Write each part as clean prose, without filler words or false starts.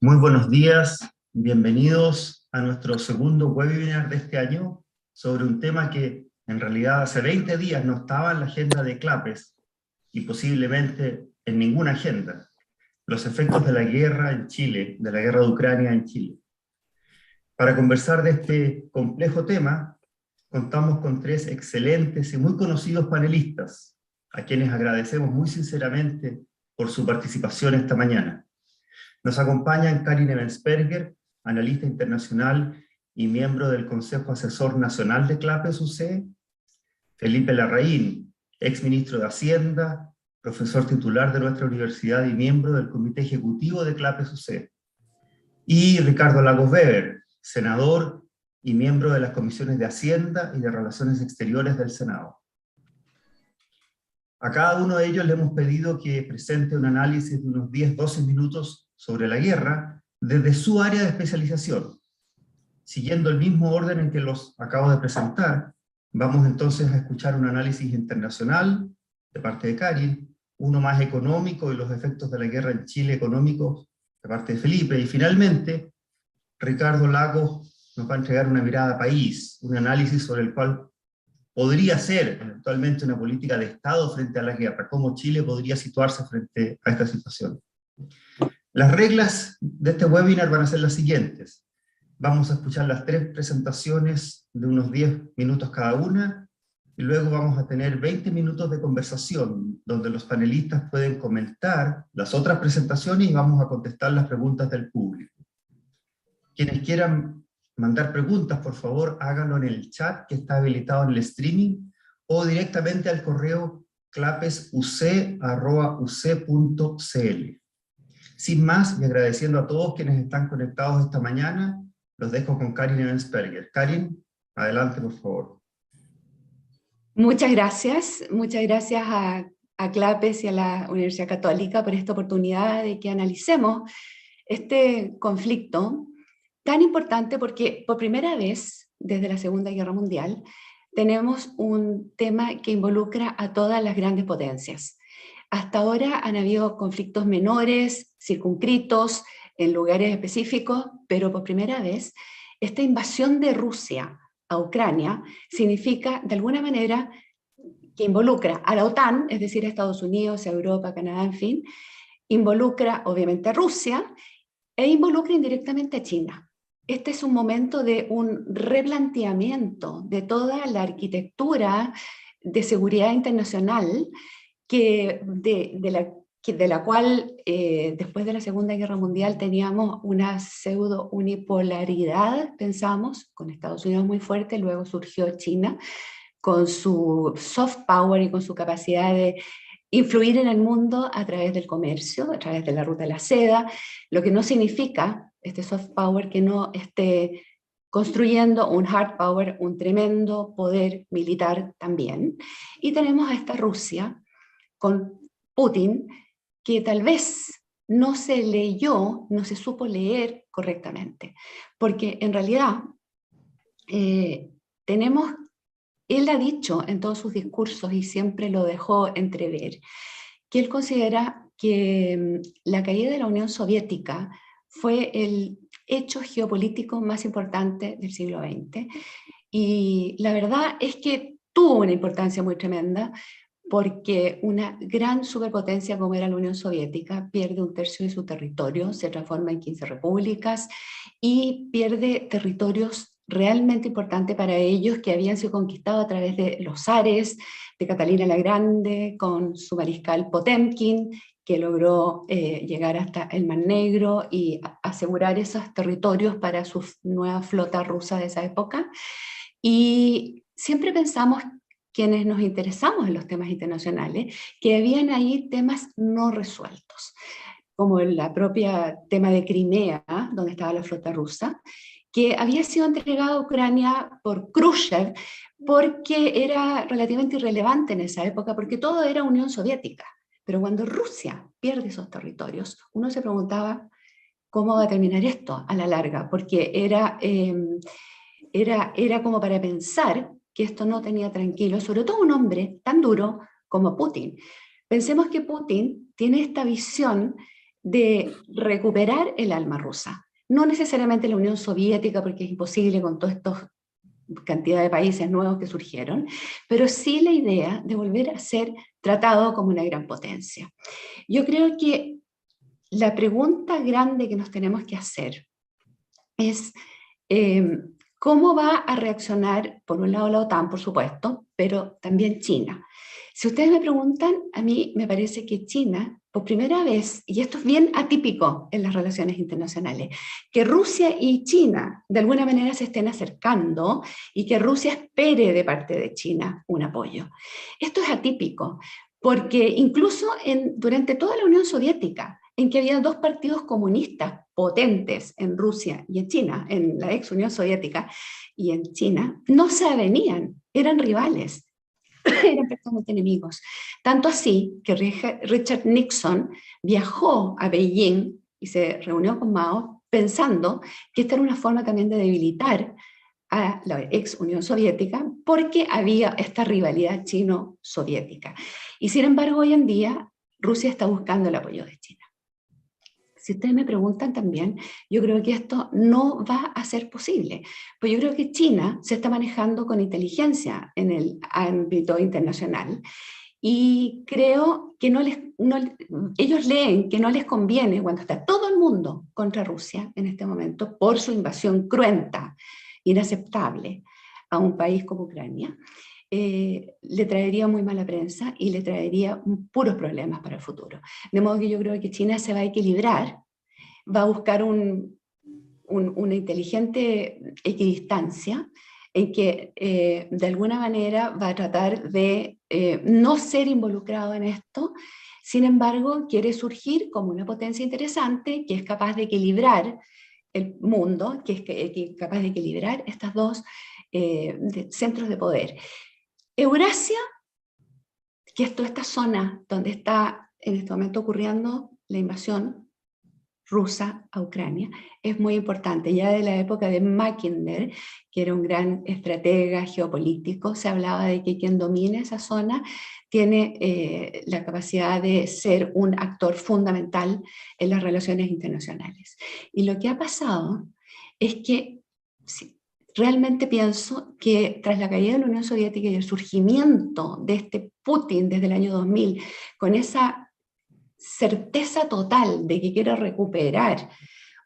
Muy buenos días, bienvenidos a nuestro segundo webinar de este año sobre un tema que en realidad hace 20 días no estaba en la agenda de CLAPES y posiblemente en ninguna agenda: los efectos de la guerra en Chile, de la guerra de Ucrania en Chile. Para conversar de este complejo tema, contamos con tres excelentes y muy conocidos panelistas, a quienes agradecemos muy sinceramente por su participación esta mañana. Nos acompañan Karin Ebensperger, analista internacional y miembro del Consejo Asesor Nacional de CLAPES UC, Felipe Larraín, exministro de Hacienda, profesor titular de nuestra universidad y miembro del Comité Ejecutivo de CLAPES UC, y Ricardo Lagos Weber, senador y miembro de las comisiones de Hacienda y de Relaciones Exteriores del Senado. A cada uno de ellos le hemos pedido que presente un análisis de unos 10-12 minutos sobre la guerra desde su área de especialización. Siguiendo el mismo orden en que los acabo de presentar, vamos entonces a escuchar un análisis internacional de parte de Karin, uno más económico y los efectos de la guerra en Chile económicos de parte de Felipe, y finalmente Ricardo Lagos nos va a entregar una mirada país, un análisis sobre el cual podría ser eventualmente una política de Estado frente a la guerra, cómo Chile podría situarse frente a esta situación. Las reglas de este webinar van a ser las siguientes. Vamos a escuchar las tres presentaciones de unos 10 minutos cada una, y luego vamos a tener 20 minutos de conversación, donde los panelistas pueden comentar las otras presentaciones y vamos a contestar las preguntas del público. Quienes quieran mandar preguntas, por favor, háganlo en el chat que está habilitado en el streaming, o directamente al correo clapesuc@uc.cl. Sin más, y agradeciendo a todos quienes están conectados esta mañana, los dejo con Karin Ebensperger. Karin, adelante, por favor. Muchas gracias a CLAPES y a la Universidad Católica por esta oportunidad de que analicemos este conflicto tan importante, porque por primera vez desde la Segunda Guerra Mundial tenemos un tema que involucra a todas las grandes potencias. Hasta ahora han habido conflictos menores, circunscritos, en lugares específicos, pero por primera vez esta invasión de Rusia a Ucrania significa, de alguna manera, que involucra a la OTAN, es decir, a Estados Unidos, a Europa, Canadá, en fin, involucra obviamente a Rusia e involucra indirectamente a China. Este es un momento de un replanteamiento de toda la arquitectura de seguridad internacional de la cual después de la Segunda Guerra Mundial teníamos una pseudo unipolaridad, pensamos, con Estados Unidos muy fuerte, luego surgió China con su soft power y con su capacidad de influir en el mundo a través del comercio, a través de la ruta de la seda, lo que no significa este soft power que no esté construyendo un hard power, un tremendo poder militar también. Y tenemos a esta Rusia con Putin, que tal vez no se leyó, no se supo leer correctamente, porque en realidad él ha dicho en todos sus discursos, y siempre lo dejó entrever, que él considera que la caída de la Unión Soviética fue el hecho geopolítico más importante del siglo XX, y la verdad es que tuvo una importancia muy tremenda, porque una gran superpotencia como era la Unión Soviética pierde un tercio de su territorio, se transforma en 15 repúblicas y pierde territorios realmente importantes para ellos que habían sido conquistados a través de los zares, de Catalina la Grande, con su mariscal Potemkin, que logró llegar hasta el Mar Negro y asegurar esos territorios para su nueva flota rusa de esa época. Y siempre pensamos, quienes nos interesamos en los temas internacionales, que habían ahí temas no resueltos, como el propia tema de Crimea, donde estaba la flota rusa, que había sido entregado a Ucrania por Khrushchev porque era relativamente irrelevante en esa época, porque todo era Unión Soviética. Pero cuando Rusia pierde esos territorios, uno se preguntaba cómo va a terminar esto a la larga, porque era como para pensar que esto no tenía tranquilo, sobre todo un hombre tan duro como Putin. Pensemos que Putin tiene esta visión de recuperar el alma rusa. No necesariamente la Unión Soviética, porque es imposible con toda esta cantidad de países nuevos que surgieron, pero sí la idea de volver a ser tratado como una gran potencia. Yo creo que la pregunta grande que nos tenemos que hacer es cómo va a reaccionar, por un lado, la OTAN, por supuesto, pero también China. Si ustedes me preguntan, a mí me parece que China, por primera vez, y esto es bien atípico en las relaciones internacionales, que Rusia y China de alguna manera se estén acercando y que Rusia espere de parte de China un apoyo. Esto es atípico, porque incluso durante toda la Unión Soviética, en que había dos partidos comunistas potentes en Rusia y en China, en la ex Unión Soviética y en China, no se avenían, eran rivales. Eran prácticamente enemigos. Tanto así que Richard Nixon viajó a Beijing y se reunió con Mao pensando que esta era una forma también de debilitar a la ex Unión Soviética porque había esta rivalidad chino-soviética. Y sin embargo, hoy en día, Rusia está buscando el apoyo de China. Si ustedes me preguntan también, yo creo que esto no va a ser posible. Pues yo creo que China se está manejando con inteligencia en el ámbito internacional y creo que ellos leen que no les conviene cuando está todo el mundo contra Rusia en este momento por su invasión cruenta, inaceptable a un país como Ucrania. Le traería muy mala prensa y le traería puros problemas para el futuro. De modo que yo creo que China se va a equilibrar, va a buscar una inteligente equidistancia en que de alguna manera va a tratar de no ser involucrado en esto, sin embargo quiere surgir como una potencia interesante que es capaz de equilibrar el mundo, que es capaz de equilibrar estos dos centros de poder. Eurasia, que es toda esta zona donde está en este momento ocurriendo la invasión rusa a Ucrania, es muy importante. Ya de la época de Mackinder, que era un gran estratega geopolítico, se hablaba de que quien domine esa zona tiene la capacidad de ser un actor fundamental en las relaciones internacionales. Y lo que ha pasado es que realmente pienso que tras la caída de la Unión Soviética y el surgimiento de este Putin desde el año 2000, con esa certeza total de que quiere recuperar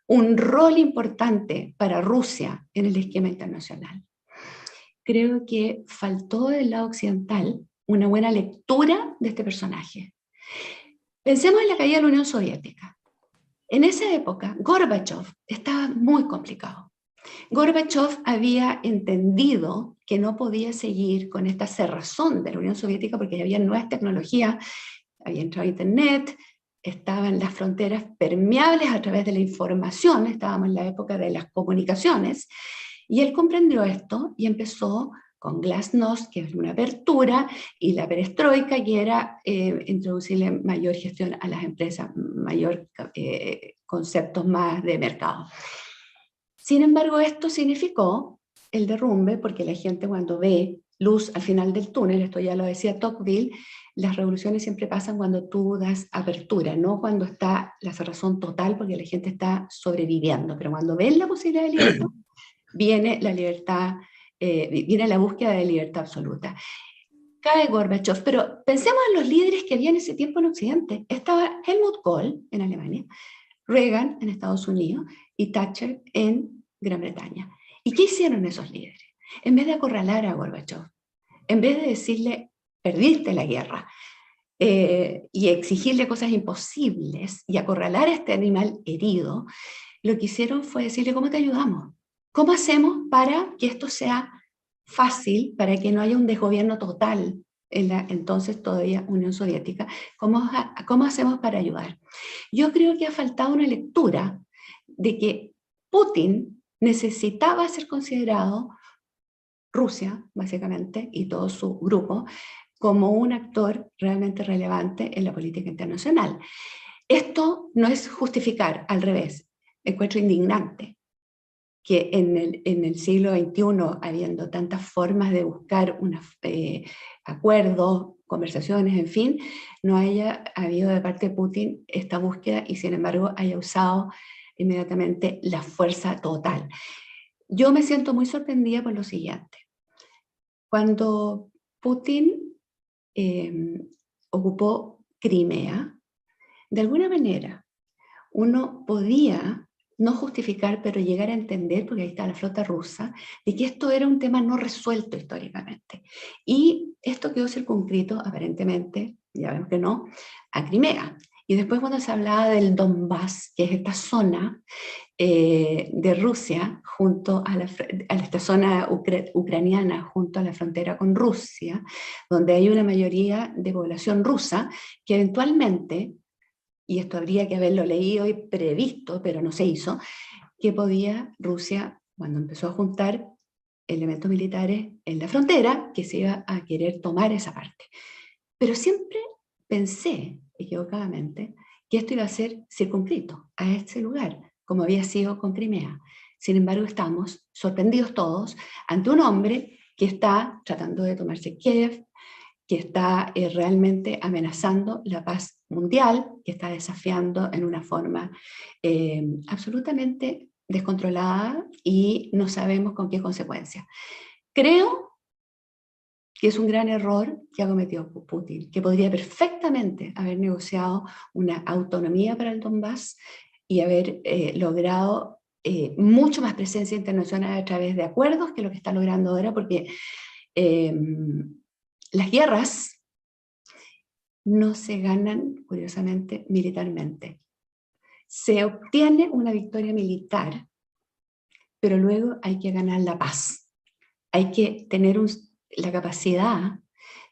un rol importante para Rusia en el esquema internacional, creo que faltó del lado occidental una buena lectura de este personaje. Pensemos en la caída de la Unión Soviética. En esa época, Gorbachev estaba muy complicado. Gorbachev había entendido que no podía seguir con esta cerrazón de la Unión Soviética porque había nuevas tecnologías, había entrado Internet, estaban las fronteras permeables a través de la información, estábamos en la época de las comunicaciones, y él comprendió esto y empezó con Glasnost, que es una apertura, y la perestroika, que era introducirle mayor gestión a las empresas, mayor conceptos más de mercado. Sin embargo, esto significó el derrumbe, porque la gente cuando ve luz al final del túnel, esto ya lo decía Tocqueville, las revoluciones siempre pasan cuando tú das apertura, no cuando está la cerrazón total, porque la gente está sobreviviendo, pero cuando ven la posibilidad de libertad, viene la libertad, viene la búsqueda de libertad absoluta. Cae Gorbachev, pero pensemos en los líderes que había en ese tiempo en Occidente. Estaba Helmut Kohl en Alemania, Reagan en Estados Unidos y Thatcher en Gran Bretaña. ¿Y qué hicieron esos líderes? En vez de acorralar a Gorbachev, en vez de decirle, perdiste la guerra, y exigirle cosas imposibles y acorralar a este animal herido, lo que hicieron fue decirle, ¿cómo te ayudamos? ¿Cómo hacemos para que esto sea fácil, para que no haya un desgobierno total en la entonces todavía Unión Soviética? ¿Cómo hacemos para ayudar? Yo creo que ha faltado una lectura de que Putin necesitaba ser considerado, Rusia básicamente, y todo su grupo, como un actor realmente relevante en la política internacional. Esto no es justificar, al revés, encuentro indignante que en el siglo XXI, habiendo tantas formas de buscar acuerdos, conversaciones, en fin, no haya habido de parte de Putin esta búsqueda y sin embargo haya usado inmediatamente la fuerza total. Yo me siento muy sorprendida por lo siguiente. Cuando Putin ocupó Crimea, de alguna manera uno podía no justificar, pero llegar a entender, porque ahí está la flota rusa, de que esto era un tema no resuelto históricamente. Y esto quedó circunscrito, aparentemente, ya vemos que no, a Crimea. Y después cuando se hablaba del Donbass, que es esta zona de Rusia, junto a esta zona ucraniana, junto a la frontera con Rusia, donde hay una mayoría de población rusa, que eventualmente, y esto habría que haberlo leído y previsto, pero no se hizo, que podía Rusia, cuando empezó a juntar elementos militares en la frontera, que se iba a querer tomar esa parte. Pero siempre pensé, equivocadamente, que esto iba a ser circunscrito a este lugar, como había sido con Crimea. Sin embargo, estamos sorprendidos todos ante un hombre que está tratando de tomarse Kiev, que está realmente amenazando la paz mundial, que está desafiando en una forma absolutamente descontrolada y no sabemos con qué consecuencias. Creo que es un gran error que ha cometido Putin, que podría perfectamente haber negociado una autonomía para el Donbass y haber logrado mucho más presencia internacional a través de acuerdos que lo que está logrando ahora, porque las guerras no se ganan, curiosamente, militarmente. Se obtiene una victoria militar, pero luego hay que ganar la paz. Hay que tener la capacidad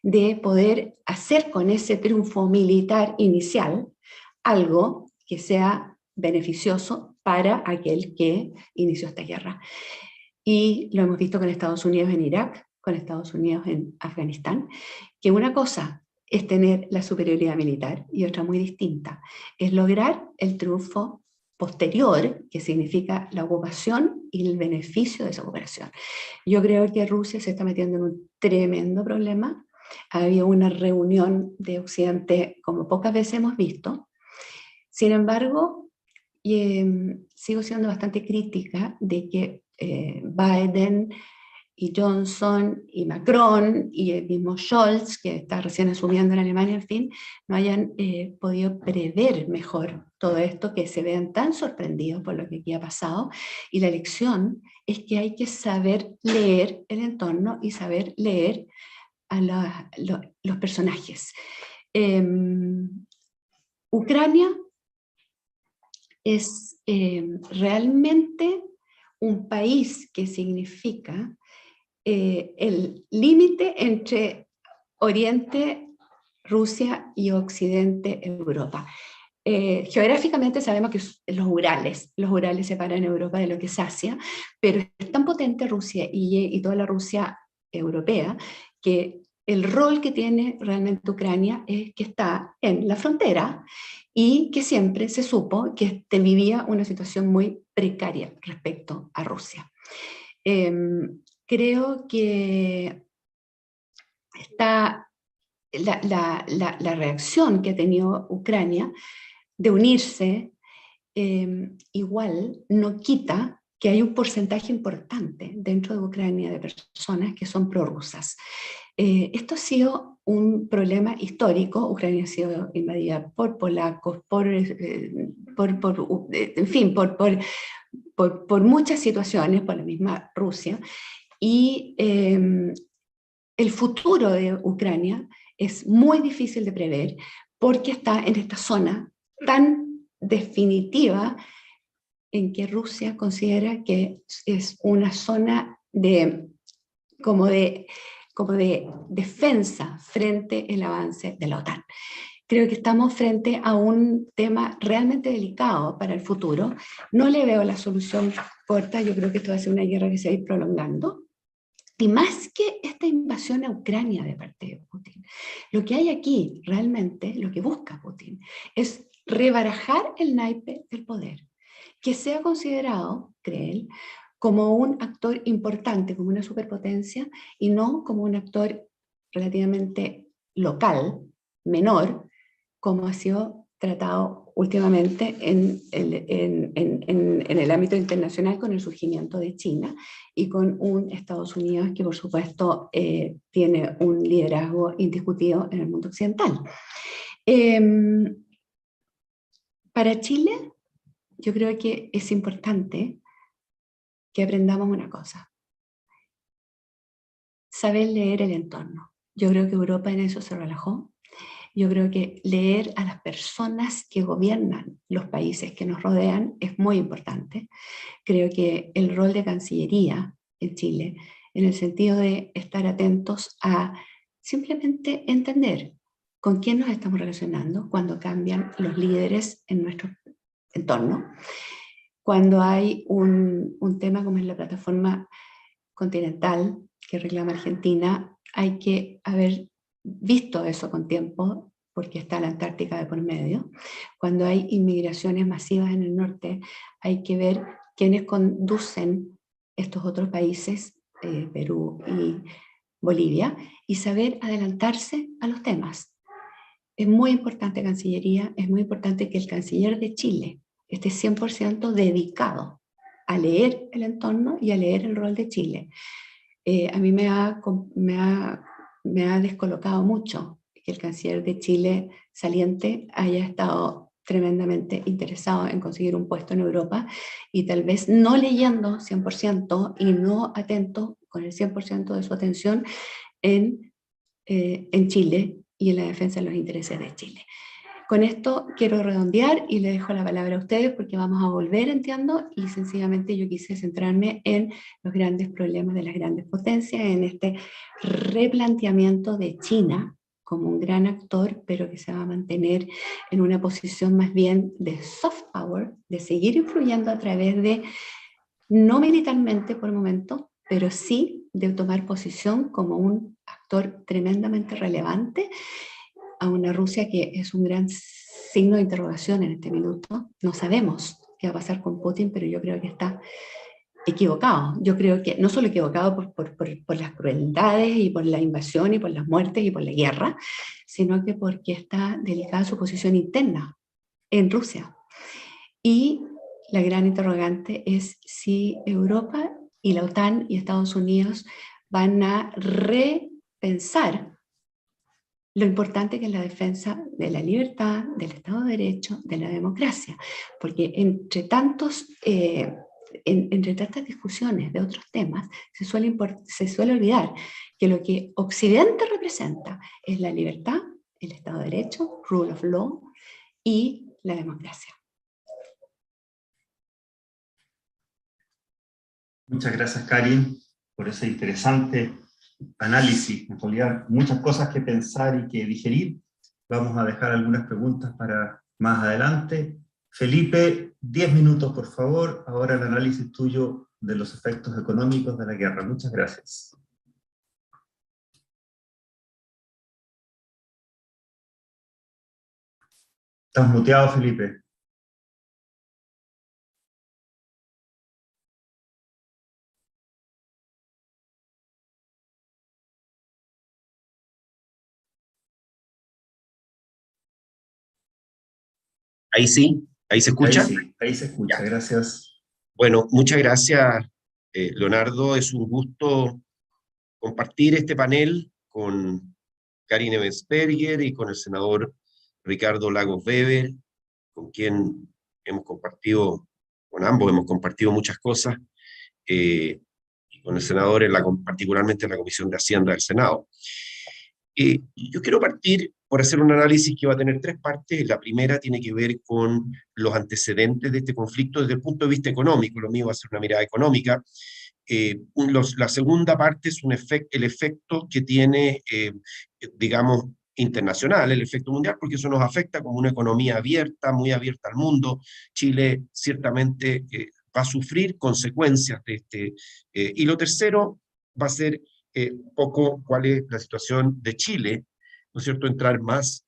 de poder hacer con ese triunfo militar inicial algo que sea beneficioso para aquel que inició esta guerra. Y lo hemos visto con Estados Unidos en Irak, con Estados Unidos en Afganistán, que una cosa es tener la superioridad militar y otra muy distinta es lograr el triunfo posterior, que significa la ocupación y el beneficio de esa operación. Yo creo que Rusia se está metiendo en un tremendo problema. Había una reunión de Occidente como pocas veces hemos visto. Sin embargo, sigo siendo bastante crítica de que Biden y Johnson y Macron y el mismo Scholz, que está recién asumiendo en Alemania, en fin, no hayan podido prever mejor todo esto, que se vean tan sorprendidos por lo que aquí ha pasado. Y la lección es que hay que saber leer el entorno y saber leer a los personajes. Ucrania es realmente un país que significa el límite entre Oriente, Rusia y Occidente, Europa. Geográficamente sabemos que los Urales separan Europa de lo que es Asia, pero es tan potente Rusia y toda la Rusia europea que el rol que tiene realmente Ucrania es que está en la frontera y que siempre se supo que vivía una situación muy precaria respecto a Rusia. Creo que está la reacción que ha tenido Ucrania de unirse, igual no quita que hay un porcentaje importante dentro de Ucrania de personas que son prorrusas. Esto ha sido un problema histórico. Ucrania ha sido invadida por polacos, en fin, por muchas situaciones, por la misma Rusia. Y el futuro de Ucrania es muy difícil de prever porque está en esta zona tan definitiva en que Rusia considera que es una zona como de defensa frente al avance de la OTAN. Creo que estamos frente a un tema realmente delicado para el futuro. No le veo la solución corta. Yo creo que esto va a ser una guerra que se va a ir prolongando. Y más que esta invasión a Ucrania de parte de Putin, lo que hay aquí realmente, lo que busca Putin, es rebarajar el naipe del poder, que sea considerado, cree él, como un actor importante, como una superpotencia, y no como un actor relativamente local, menor, como ha sido tratado últimamente en el ámbito internacional con el surgimiento de China y con un Estados Unidos que por supuesto tiene un liderazgo indiscutido en el mundo occidental. Para Chile, yo creo que es importante que aprendamos una cosa: saber leer el entorno. Yo creo que Europa en eso se relajó. Yo creo que leer a las personas que gobiernan los países que nos rodean es muy importante. Creo que el rol de Cancillería en Chile, en el sentido de estar atentos a simplemente entender con quién nos estamos relacionando cuando cambian los líderes en nuestro entorno, cuando hay un tema como es la plataforma continental que reclama Argentina, hay que haber visto eso con tiempo, porque está la Antártica de por medio. Cuando hay inmigraciones masivas en el norte, hay que ver quiénes conducen estos otros países, Perú y Bolivia, y saber adelantarse a los temas. Es muy importante Cancillería, es muy importante que el canciller de Chile esté 100% dedicado a leer el entorno y a leer el rol de Chile. A mí me ha descolocado mucho que el canciller de Chile saliente haya estado tremendamente interesado en conseguir un puesto en Europa y tal vez no leyendo 100% y no atento con el 100% de su atención en Chile y en la defensa de los intereses de Chile. Con esto quiero redondear y le dejo la palabra a ustedes porque vamos a volver, entiendo, y sencillamente yo quise centrarme en los grandes problemas de las grandes potencias, en este replanteamiento de China como un gran actor, pero que se va a mantener en una posición más bien de soft power, de seguir influyendo a través de, no militarmente por el momento, pero sí de tomar posición como un actor tremendamente relevante a una Rusia que es un gran signo de interrogación en este minuto. No sabemos qué va a pasar con Putin, pero yo creo que está equivocado. Yo creo que no solo equivocado por las crueldades y por la invasión y por las muertes y por la guerra, sino que porque está delicada su posición interna en Rusia. Y la gran interrogante es si Europa y la OTAN y Estados Unidos van a repensar lo importante que es la defensa de la libertad, del Estado de Derecho, de la democracia, porque entre tantas discusiones de otros temas, se suele olvidar que lo que Occidente representa es la libertad, el Estado de Derecho, rule of law y la democracia. Muchas gracias, Karin, por ese interesante análisis. En realidad, muchas cosas que pensar y que digerir. Vamos a dejar algunas preguntas para más adelante. Felipe, 10 minutos, por favor. Ahora el análisis tuyo de los efectos económicos de la guerra. Muchas gracias. Estás muteado, Felipe. Ahí sí, ahí se escucha. Ahí se escucha, Ya. Gracias. Bueno, muchas gracias, Leonardo. Es un gusto compartir este panel con Karin Ebensperger y con el senador Ricardo Lagos Weber, con quien con ambos hemos compartido muchas cosas, y con el senador particularmente en la Comisión de Hacienda del Senado. Yo quiero partir por hacer un análisis que va a tener tres partes. La primera tiene que ver con los antecedentes de este conflicto desde el punto de vista económico. Lo mío va a ser una mirada económica. La segunda parte es el efecto que tiene, digamos, internacional, el efecto mundial, porque eso nos afecta como una economía abierta, muy abierta al mundo. Chile ciertamente va a sufrir consecuencias de este. Y lo tercero va a ser un poco cuál es la situación de Chile, ¿no es cierto?, entrar más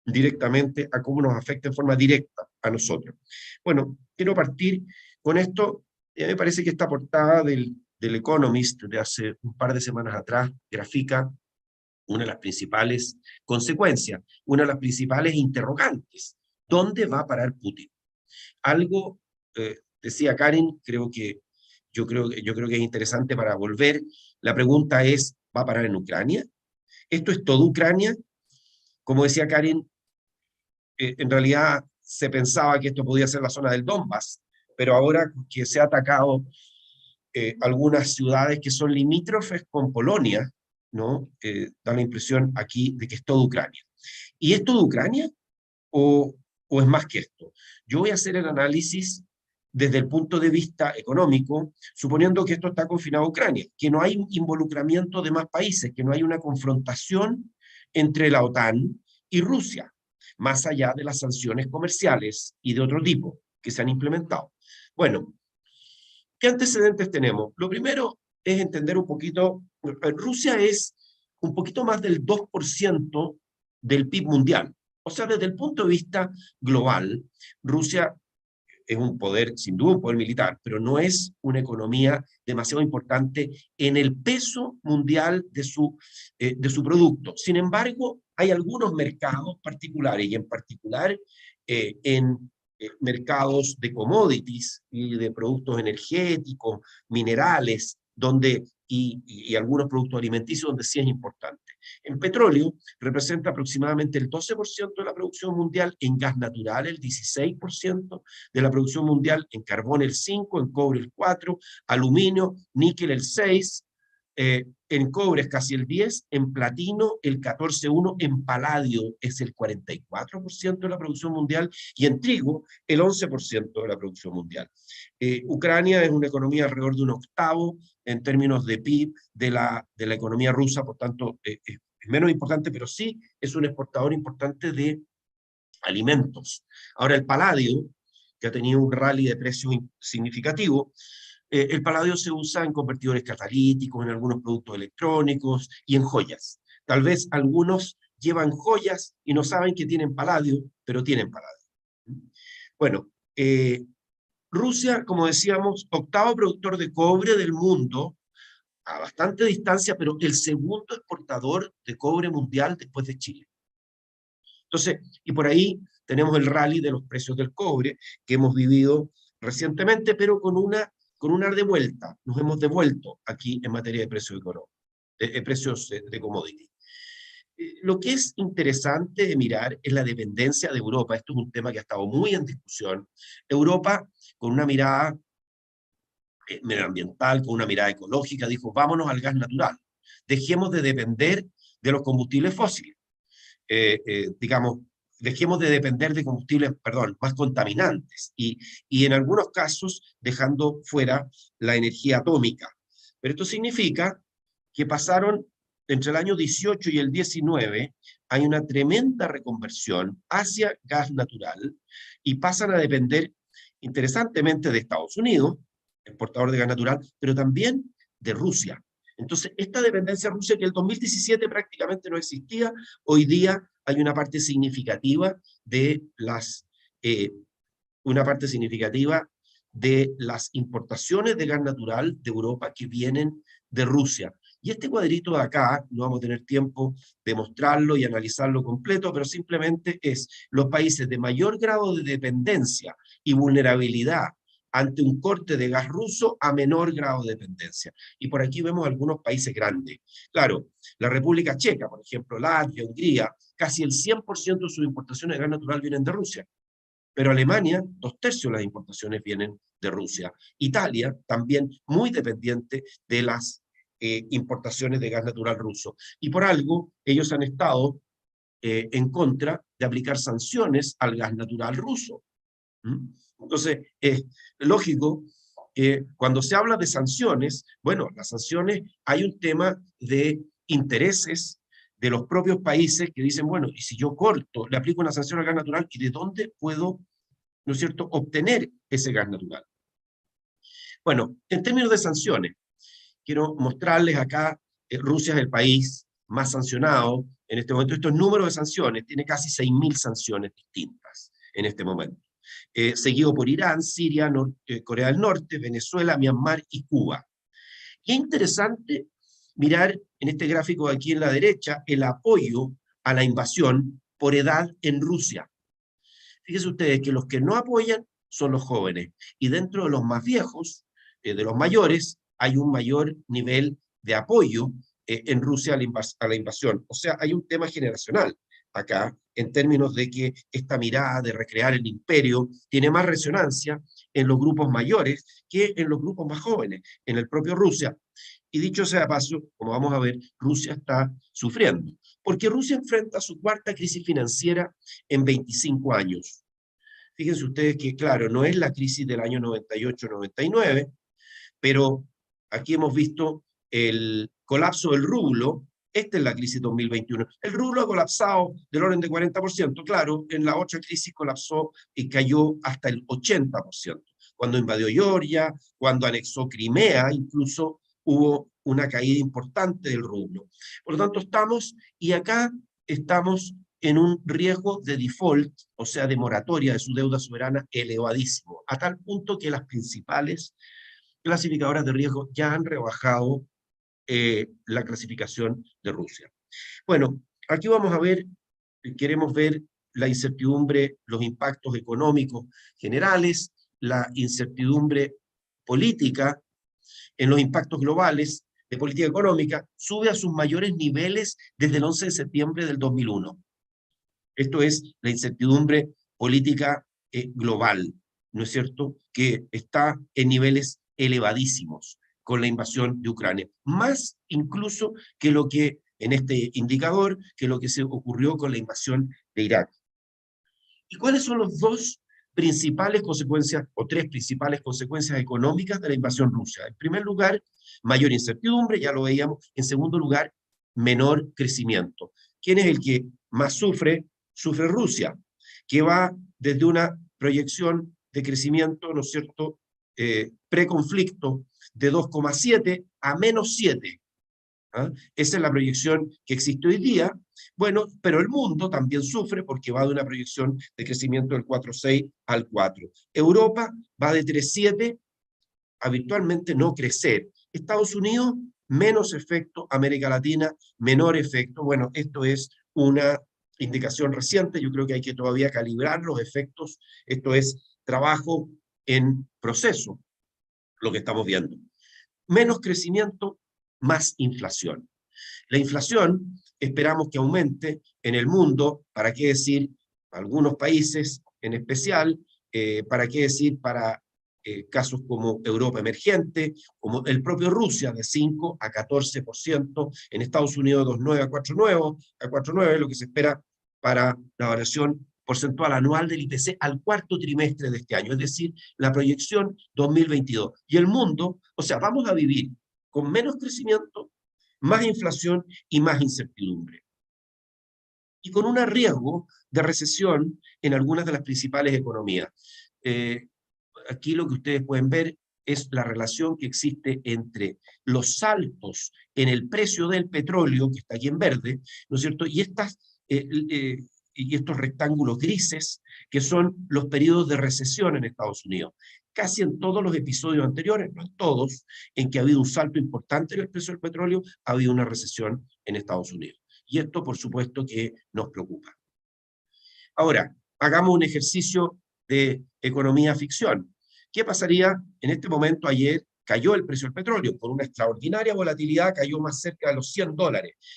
directamente a cómo nos afecta en forma directa a nosotros. Bueno, quiero partir con esto Y a mí me parece que esta portada del Economist de hace un par de semanas atrás grafica una de las principales consecuencias, una de las principales interrogantes. ¿Dónde va a parar Putin? Algo, decía Karen, yo creo que es interesante para volver. La pregunta es, ¿va a parar en Ucrania? ¿Esto es todo Ucrania? Como decía Karen, en realidad se pensaba que esto podía ser la zona del Donbass, pero ahora que se ha atacado algunas ciudades que son limítrofes con Polonia, ¿no? Da la impresión aquí de que es todo Ucrania. ¿Y es todo Ucrania o es más que esto? Yo voy a hacer el análisis desde el punto de vista económico, suponiendo que esto está confinado a Ucrania, que no hay un involucramiento de más países, que no hay una confrontación entre la OTAN y Rusia, más allá de las sanciones comerciales y de otro tipo que se han implementado. Bueno, ¿qué antecedentes tenemos? Lo primero es entender un poquito, Rusia es un poquito más del 2% del PIB mundial. O sea, desde el punto de vista global, Rusia es un poder, sin duda un poder militar, pero no es una economía demasiado importante en el peso mundial de su producto. Sin embargo, hay algunos mercados particulares, y en particular en mercados de commodities y de productos energéticos, minerales, y algunos productos alimenticios donde sí es importante. En petróleo representa aproximadamente el 12% de la producción mundial, en gas natural el 16% de la producción mundial, en carbón el 5%, en cobre el 4%, aluminio, níquel el 6%, en cobre es casi el 10%, en platino el 14,1%, en paladio es el 44% de la producción mundial y en trigo el 11% de la producción mundial. Ucrania es una economía alrededor de un octavo en términos de PIB de la economía rusa, por tanto es menos importante, pero sí es un exportador importante de alimentos. Ahora el paladio, que ha tenido un rally de precios significativo, el paladio se usa en convertidores catalíticos, en algunos productos electrónicos y en joyas. Tal vez algunos llevan joyas y no saben que tienen paladio, pero tienen paladio. Bueno, Rusia, como decíamos, octavo productor de cobre del mundo, a bastante distancia, pero el segundo exportador de cobre mundial después de Chile. Entonces, y por ahí tenemos el rally de los precios del cobre que hemos vivido recientemente, pero con una devuelta. Nos hemos devuelto aquí en materia de precios de commodity. Lo que es interesante de mirar es la dependencia de Europa. Esto es un tema que ha estado muy en discusión. Europa, con una mirada medioambiental, con una mirada ecológica, dijo, vámonos al gas natural. Dejemos de depender de los combustibles fósiles. Digamos, dejemos de depender de combustibles, más contaminantes, y en algunos casos dejando fuera la energía atómica. Pero esto significa que pasaron entre el año 18 y el 19, hay una tremenda reconversión hacia gas natural, y pasan a depender interesantemente de Estados Unidos, exportador de gas natural, pero también de Rusia. Entonces, esta dependencia rusa que en el 2017 prácticamente no existía, hoy día hay una parte significativa de las importaciones de gas natural de Europa que vienen de Rusia. Y este cuadrito de acá, no vamos a tener tiempo de mostrarlo y analizarlo completo, pero simplemente es los países de mayor grado de dependencia y vulnerabilidad ante un corte de gas ruso a menor grado de dependencia. Y por aquí vemos algunos países grandes. Claro, la República Checa, por ejemplo, Latvia, Hungría, casi el 100% de sus importaciones de gas natural vienen de Rusia. Pero Alemania, 2/3 de las importaciones vienen de Rusia. Italia, también muy dependiente de las importaciones de gas natural ruso. Y por algo, ellos han estado en contra de aplicar sanciones al gas natural ruso. Entonces, es lógico que cuando se habla de sanciones, bueno, las sanciones, hay un tema de intereses de los propios países que dicen, bueno, y si yo corto, le aplico una sanción al gas natural, ¿y de dónde puedo, no es cierto, obtener ese gas natural? Bueno, en términos de sanciones, quiero mostrarles acá, Rusia es el país más sancionado en este momento. Estos números de sanciones, tiene casi 6.000 sanciones distintas en este momento. seguido por Irán, Siria, Corea del Norte, Venezuela, Myanmar y Cuba. Y es interesante mirar en este gráfico de aquí en la derecha el apoyo a la invasión por edad en Rusia. Fíjense ustedes que los que no apoyan son los jóvenes, y dentro de los más viejos, de los mayores, hay un mayor nivel de apoyo en Rusia a la invasión. O sea, hay un tema generacional acá, en términos de que esta mirada de recrear el imperio tiene más resonancia en los grupos mayores que en los grupos más jóvenes, en el propio Rusia. Y dicho sea de paso, como vamos a ver, Rusia está sufriendo, porque Rusia enfrenta su cuarta crisis financiera en 25 años. Fíjense ustedes que, claro, no es la crisis del año 98-99, pero aquí hemos visto el colapso del rublo. Esta es la crisis 2021. El rublo ha colapsado del orden de 40%. Claro, en la otra crisis colapsó y cayó hasta el 80%. Cuando invadió Georgia, cuando anexó Crimea, incluso hubo una caída importante del rublo. Por lo tanto, acá estamos en un riesgo de default, o sea, de moratoria de su deuda soberana elevadísimo, a tal punto que las principales clasificadoras de riesgo ya han rebajado la clasificación de Rusia. Bueno, aquí vamos a ver, queremos ver la incertidumbre, los impactos económicos generales, la incertidumbre política en los impactos globales de política económica, sube a sus mayores niveles desde el 11 de septiembre del 2001. Esto es la incertidumbre política global, ¿no es cierto?, que está en niveles elevadísimos con la invasión de Ucrania, más incluso que lo que, en este indicador, que lo que se ocurrió con la invasión de Irak. ¿Y cuáles son las dos principales consecuencias, o tres principales consecuencias económicas de la invasión rusa? En primer lugar, mayor incertidumbre, ya lo veíamos. En segundo lugar, menor crecimiento. ¿Quién es el que más sufre? Sufre Rusia, que va desde una proyección de crecimiento, ¿no es cierto?, preconflicto de 2,7 a menos 7. ¿Ah? Esa es la proyección que existe hoy día. Bueno, pero el mundo también sufre porque va de una proyección de crecimiento del 4,6 al 4. Europa va de 3,7 a virtualmente no crecer. Estados Unidos, menos efecto. América Latina, menor efecto. Bueno, esto es una indicación reciente. Yo creo que hay que todavía calibrar los efectos. Esto es trabajo en proceso, lo que estamos viendo. Menos crecimiento, más inflación. La inflación esperamos que aumente en el mundo, ¿para qué decir algunos países en especial? ¿Para qué decir para casos como Europa emergente, como el propio Rusia, de 5 a 14%, en Estados Unidos 2,9 a 4,9, lo que se espera para la variación porcentual anual del IPC al cuarto trimestre de este año, es decir, la proyección 2022. Y el mundo, o sea, vamos a vivir con menos crecimiento, más inflación y más incertidumbre. Y con un riesgo de recesión en algunas de las principales economías. Aquí lo que ustedes pueden ver es la relación que existe entre los saltos en el precio del petróleo, que está aquí en verde, ¿no es cierto?, y estos rectángulos grises, que son los periodos de recesión en Estados Unidos. Casi en todos los episodios anteriores, no en todos, en que ha habido un salto importante en el precio del petróleo, ha habido una recesión en Estados Unidos. Y esto, por supuesto, que nos preocupa. Ahora, hagamos un ejercicio de economía ficción. ¿Qué pasaría en este momento? Ayer cayó el precio del petróleo, por una extraordinaria volatilidad cayó más cerca de los $100.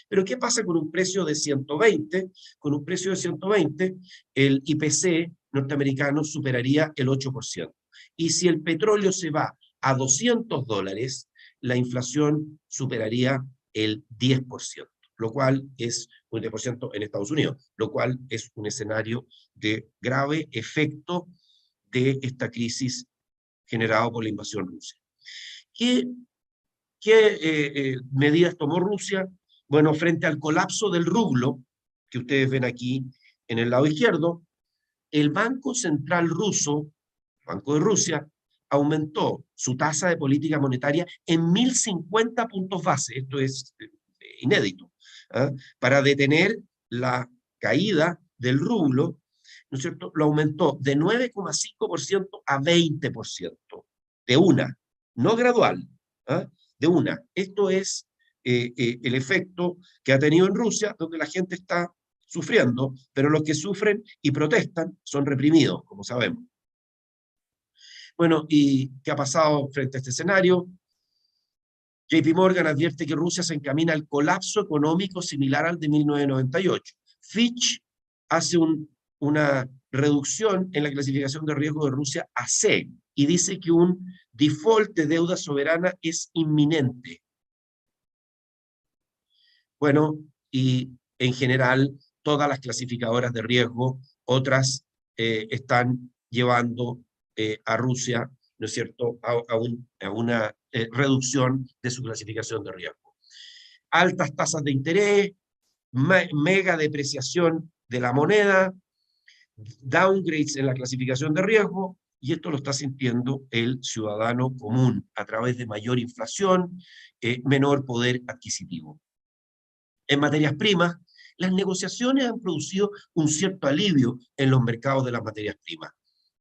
Pero ¿qué pasa con un precio de 120? Con un precio de 120, el IPC norteamericano superaría el 8%. Y si el petróleo se va a $200, la inflación superaría el 10%, lo cual es un 10% en Estados Unidos, lo cual es un escenario de grave efecto de esta crisis generada por la invasión rusa. ¿Qué medidas tomó Rusia? Bueno, frente al colapso del rublo, que ustedes ven aquí en el lado izquierdo, el Banco Central ruso, Banco de Rusia, aumentó su tasa de política monetaria en 1.050 puntos base. Esto es inédito, ¿eh? Para detener la caída del rublo ¿no es cierto?, lo aumentó de 9,5% a 20%, de una, no gradual, ¿ah? De una. Esto es el efecto que ha tenido en Rusia, donde la gente está sufriendo, pero los que sufren y protestan son reprimidos, como sabemos. Bueno, ¿y qué ha pasado frente a este escenario? JP Morgan advierte que Rusia se encamina al colapso económico similar al de 1998. Fitch hace una reducción en la clasificación de riesgo de Rusia a C y dice que un default de deuda soberana es inminente. Bueno, y en general todas las clasificadoras de riesgo, otras están llevando a Rusia, ¿no es cierto?, a una reducción de su clasificación de riesgo. Altas tasas de interés, mega depreciación de la moneda, downgrades en la clasificación de riesgo, y esto lo está sintiendo el ciudadano común a través de mayor inflación, menor poder adquisitivo. En materias primas, las negociaciones han producido un cierto alivio en los mercados de las materias primas.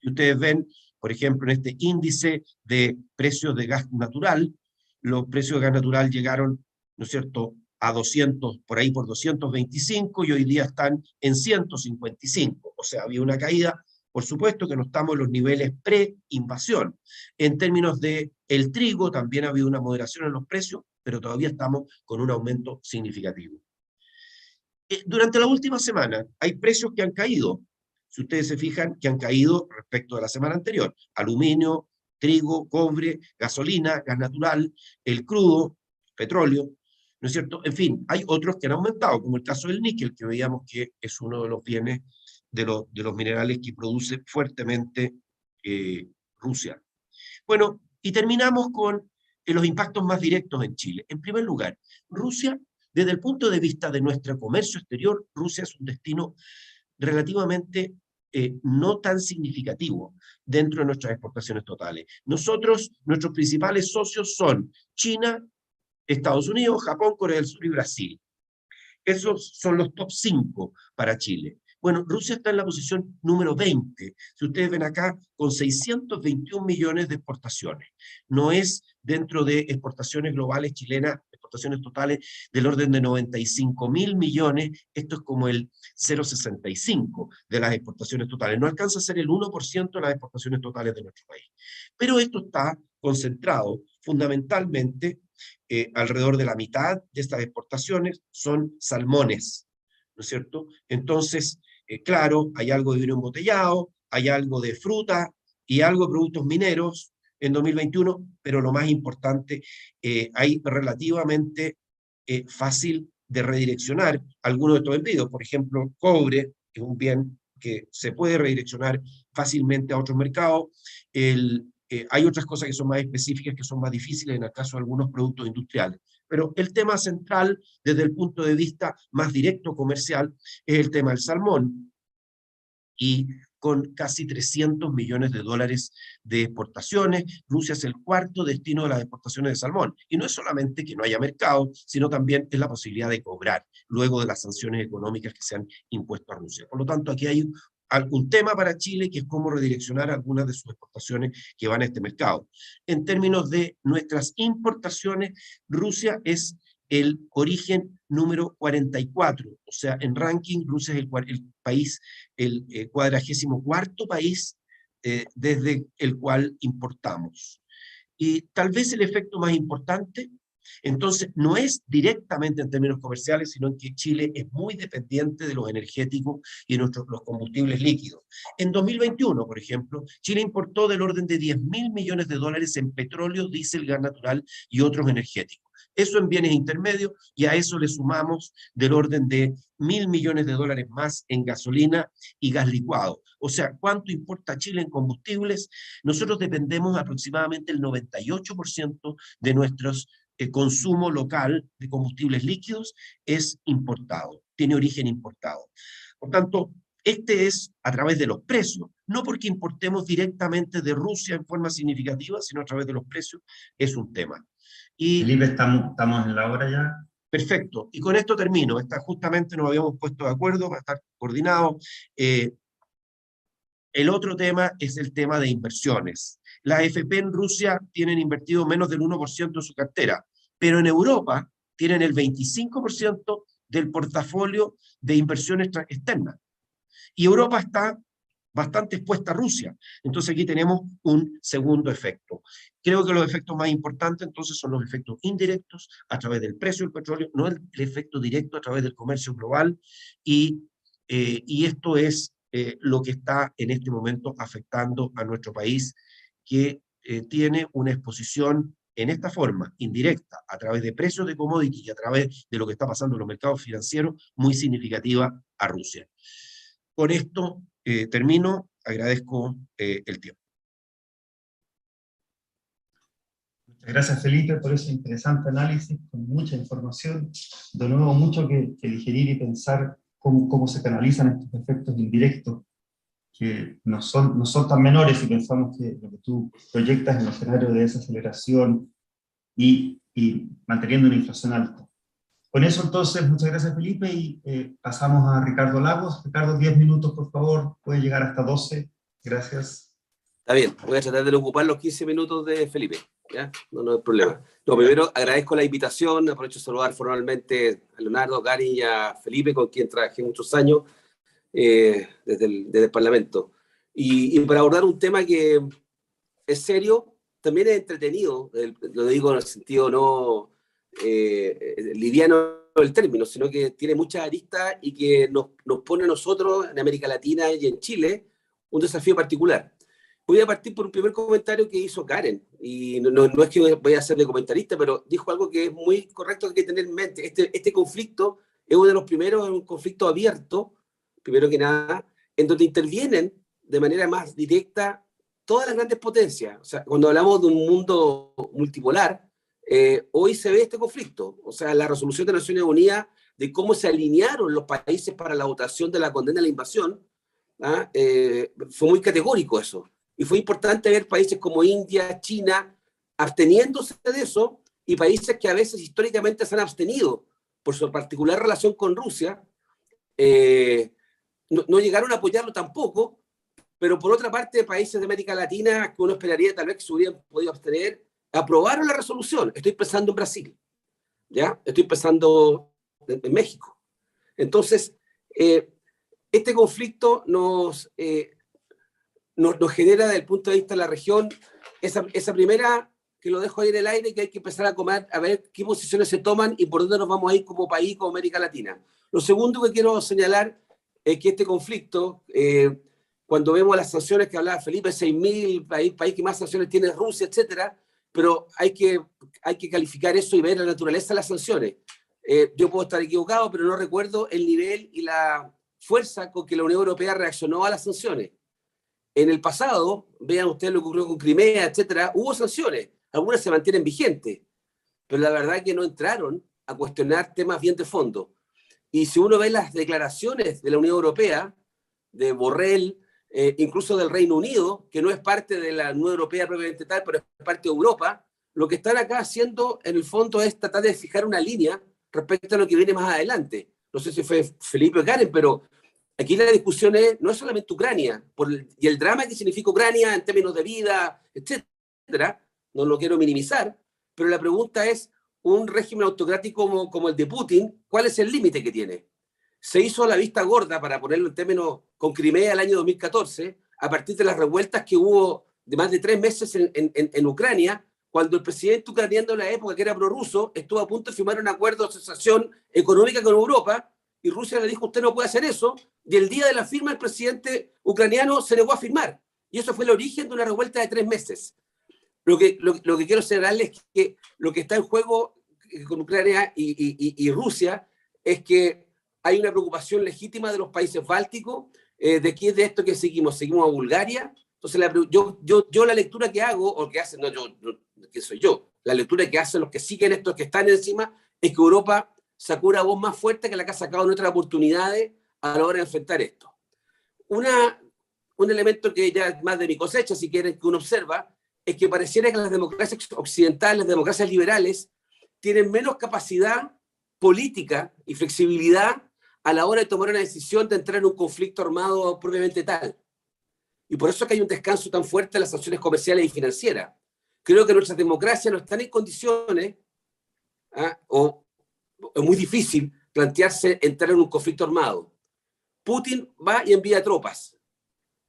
Y ustedes ven, por ejemplo, en este índice de precios de gas natural, los precios de gas natural llegaron, ¿no es cierto?, a 200, por ahí por 225, y hoy día están en 155. O sea, había una caída. Por supuesto que no estamos en los niveles pre-invasión. En términos de el trigo, también ha habido una moderación en los precios, pero todavía estamos con un aumento significativo. Durante la última semana hay precios que han caído. Si ustedes se fijan, que han caído respecto a la semana anterior. Aluminio, trigo, cobre, gasolina, gas natural, el crudo, petróleo, ¿no es cierto? En fin, hay otros que han aumentado, como el caso del níquel, que veíamos que es uno de los bienes, de los minerales que produce fuertemente Rusia. Bueno, y terminamos con los impactos más directos en Chile. En primer lugar, Rusia, desde el punto de vista de nuestro comercio exterior, Rusia es un destino relativamente no tan significativo dentro de nuestras exportaciones totales. Nosotros, nuestros principales socios son China, Estados Unidos, Japón, Corea del Sur y Brasil. Esos son los top 5 para Chile. Bueno, Rusia está en la posición número 20, si ustedes ven acá, con 621 millones de exportaciones. No es dentro de exportaciones globales chilenas, exportaciones totales del orden de 95.000 millones, esto es como el 0,65 de las exportaciones totales. No alcanza a ser el 1% de las exportaciones totales de nuestro país. Pero esto está concentrado fundamentalmente, alrededor de la mitad de estas exportaciones son salmones, ¿no es cierto? Entonces, claro, hay algo de vino embotellado, hay algo de fruta y algo de productos mineros en 2021, pero lo más importante, hay relativamente fácil de redireccionar algunos de estos envíos. Por ejemplo, cobre, que es un bien que se puede redireccionar fácilmente a otros mercados. Hay otras cosas que son más específicas, que son más difíciles en el caso de algunos productos industriales. Pero el tema central, desde el punto de vista más directo comercial, es el tema del salmón. Y con casi 300 millones de dólares de exportaciones, Rusia es el cuarto destino de las exportaciones de salmón. Y no es solamente que no haya mercado, sino también es la posibilidad de cobrar, luego de las sanciones económicas que se han impuesto a Rusia. Por lo tanto, aquí hay algún tema para Chile, que es cómo redireccionar algunas de sus exportaciones que van a este mercado. En términos de nuestras importaciones, Rusia es el origen número 44, o sea, en ranking, Rusia es el país, el 44º país desde el cual importamos. Y tal vez el efecto más importante, entonces, no es directamente en términos comerciales, sino en que Chile es muy dependiente de los energéticos y de los combustibles líquidos. En 2021, por ejemplo, Chile importó del orden de 10.000 millones de dólares en petróleo, diésel, gas natural y otros energéticos. Eso en bienes intermedios, y a eso le sumamos del orden de 1.000 millones de dólares más en gasolina y gas licuado. O sea, ¿cuánto importa Chile en combustibles? Nosotros dependemos aproximadamente el 98% de nuestros consumo local de combustibles líquidos es importado, tiene origen importado. Por tanto, este es a través de los precios, no porque importemos directamente de Rusia en forma significativa, sino a través de los precios, es un tema. Y Felipe, estamos en la hora ya. perfecto, y con esto termino. Justamente nos habíamos puesto de acuerdo para estar coordinados. El otro tema es el tema de inversiones. Las AFP en Rusia tienen invertido menos del 1% de su cartera, pero en Europa tienen el 25% del portafolio de inversiones externas. Y Europa está bastante expuesta a Rusia. Entonces aquí tenemos un segundo efecto. Creo que los efectos más importantes entonces son los efectos indirectos a través del precio del petróleo, no el efecto directo a través del comercio global, y esto es lo que está en este momento afectando a nuestro país, que tiene una exposición en esta forma, indirecta, a través de precios de commodities y a través de lo que está pasando en los mercados financieros, muy significativa a Rusia. Con esto termino, agradezco el tiempo. Muchas gracias, Felipe, por ese interesante análisis, con mucha información. De nuevo, mucho que digerir y pensar cómo se canalizan estos efectos indirectos, que no son tan menores si pensamos que lo que tú proyectas en el escenario de desaceleración y manteniendo una inflación alta. Con eso, entonces, muchas gracias, Felipe, y pasamos a Ricardo Lagos. Ricardo, 10 minutos, por favor, puede llegar hasta 12. Gracias. Está bien, voy a tratar de ocupar los 15 minutos de Felipe, ¿ya? No hay problema. No, primero, agradezco la invitación, aprovecho de saludar formalmente a Leonardo, a Karin y a Felipe, con quien trabajé muchos años desde el Parlamento. Y para abordar un tema que es serio, también es entretenido, lo digo en el sentido no liviano del término, sino que tiene muchas aristas y que nos pone a nosotros en América Latina y en Chile un desafío particular. Voy a partir por un primer comentario que hizo Karen, y no es que voy a ser de comentarista, pero dijo algo que es muy correcto, que hay que tener en mente. Este conflicto es uno de los primeros, es un conflicto abierto, primero que nada, en donde intervienen de manera más directa todas las grandes potencias. O sea, cuando hablamos de un mundo multipolar, hoy se ve este conflicto. O sea, la resolución de Naciones Unidas de cómo se alinearon los países para la votación de la condena a la invasión, fue muy categórico eso. Y fue importante ver países como India, China, absteniéndose de eso, y países que a veces históricamente se han abstenido por su particular relación con Rusia, no llegaron a apoyarlo tampoco, pero por otra parte, países de América Latina que uno esperaría tal vez que se hubieran podido abstener, aprobaron la resolución. Estoy pensando en Brasil, ¿ya? Estoy pensando en México. Entonces, este conflicto nos genera desde el punto de vista de la región esa primera, que lo dejo ahí en el aire, que hay que empezar a ver qué posiciones se toman y por dónde nos vamos a ir como país, como América Latina. Lo segundo que quiero señalar es que este conflicto, cuando vemos las sanciones que hablaba Felipe, 6.000, país que más sanciones tiene Rusia, etcétera, pero hay que calificar eso y ver la naturaleza de las sanciones. Yo puedo estar equivocado, pero no recuerdo el nivel y la fuerza con que la Unión Europea reaccionó a las sanciones. En el pasado, vean ustedes lo que ocurrió con Crimea, etcétera, hubo sanciones, algunas se mantienen vigentes, pero la verdad es que no entraron a cuestionar temas bien de fondo. Y si uno ve las declaraciones de la Unión Europea, de Borrell, incluso del Reino Unido, que no es parte de la Unión Europea propiamente tal, pero es parte de Europa, lo que están acá haciendo en el fondo es tratar de fijar una línea respecto a lo que viene más adelante. No sé si fue Felipe o Karen, pero aquí la discusión no es solamente Ucrania, y el drama que significa Ucrania en términos de vida, etcétera, no lo quiero minimizar, pero la pregunta es, un régimen autocrático como el de Putin, ¿cuál es el límite que tiene? Se hizo a la vista gorda, para ponerlo en términos, con Crimea el año 2014, a partir de las revueltas que hubo de más de 3 meses en Ucrania, cuando el presidente ucraniano de la época, que era prorruso, estuvo a punto de firmar un acuerdo de asociación económica con Europa, y Rusia le dijo, usted no puede hacer eso, y el día de la firma el presidente ucraniano se negó a firmar. Y eso fue el origen de una revuelta de 3 meses. Lo que quiero señalarles es que lo que está en juego con Ucrania y Rusia es que hay una preocupación legítima de los países bálticos, de qué es de esto que seguimos a Bulgaria. Entonces yo la lectura que hago, o que hacen, que soy yo, la lectura que hacen los que siguen estos que están encima, es que Europa sacó una voz más fuerte que la que ha sacado en otras oportunidades a la hora de enfrentar esto. Un elemento que ya es más de mi cosecha, si quieren, que uno observa, es que pareciera que las democracias occidentales, las democracias liberales, tienen menos capacidad política y flexibilidad a la hora de tomar una decisión de entrar en un conflicto armado propiamente tal. Y por eso es que hay un descanso tan fuerte en las sanciones comerciales y financieras. Creo que nuestras democracias no están en condiciones, o es muy difícil plantearse entrar en un conflicto armado. Putin va y envía tropas.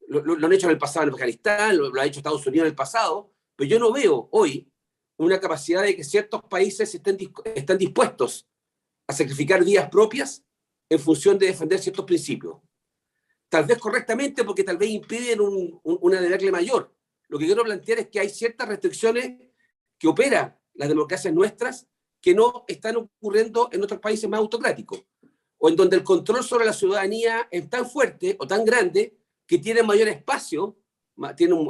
Lo han hecho en el pasado en Afganistán, lo ha hecho Estados Unidos en el pasado, pero yo no veo hoy una capacidad de que ciertos países están dispuestos a sacrificar vidas propias en función de defender ciertos principios. Tal vez correctamente, porque tal vez impiden una debacle mayor. Lo que quiero plantear es que hay ciertas restricciones que operan las democracias nuestras que no están ocurriendo en otros países más autocráticos, o en donde el control sobre la ciudadanía es tan fuerte o tan grande que tiene mayor espacio, tiene un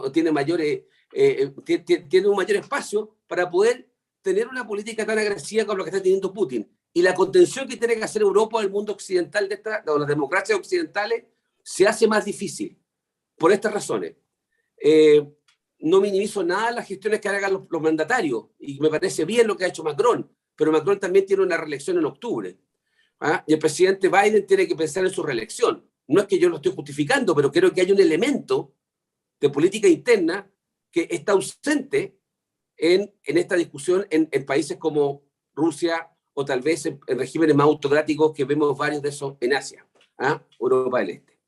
mayor espacio para poder tener una política tan agresiva como la que está teniendo Putin. Y la contención que tiene que hacer Europa o el mundo occidental de las democracias occidentales se hace más difícil por estas razones. No minimizo nada las gestiones que hagan los mandatarios, y me parece bien lo que ha hecho Macron, pero Macron también tiene una reelección en octubre. Y el presidente Biden tiene que pensar en su reelección. No es que yo lo estoy justificando, pero creo que hay un elemento de política interna que está ausente en esta discusión en países como Rusia, o tal vez en regímenes más autocráticos, que vemos varios de esos en Asia, Europa del Este.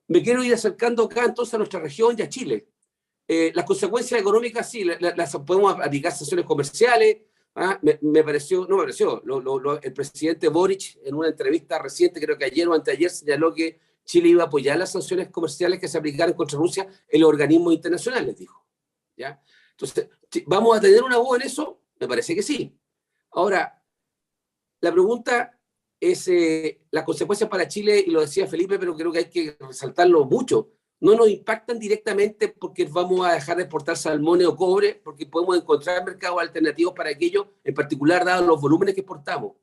Me quiero ir acercando acá entonces a nuestra región y a Chile. Las consecuencias económicas sí, las podemos aplicar a sanciones comerciales. El presidente Boric, en una entrevista reciente, creo que ayer o anteayer, señaló que Chile iba a apoyar las sanciones comerciales que se aplicaran contra Rusia en los organismos internacionales, dijo. ¿Ya? Entonces, ¿vamos a tener una voz en eso? Me parece que sí. Ahora, la pregunta es las consecuencias para Chile, y lo decía Felipe, pero creo que hay que resaltarlo mucho. No nos impactan directamente porque vamos a dejar de exportar salmones o cobre, porque podemos encontrar mercados alternativos para aquello, en particular dados los volúmenes que exportamos.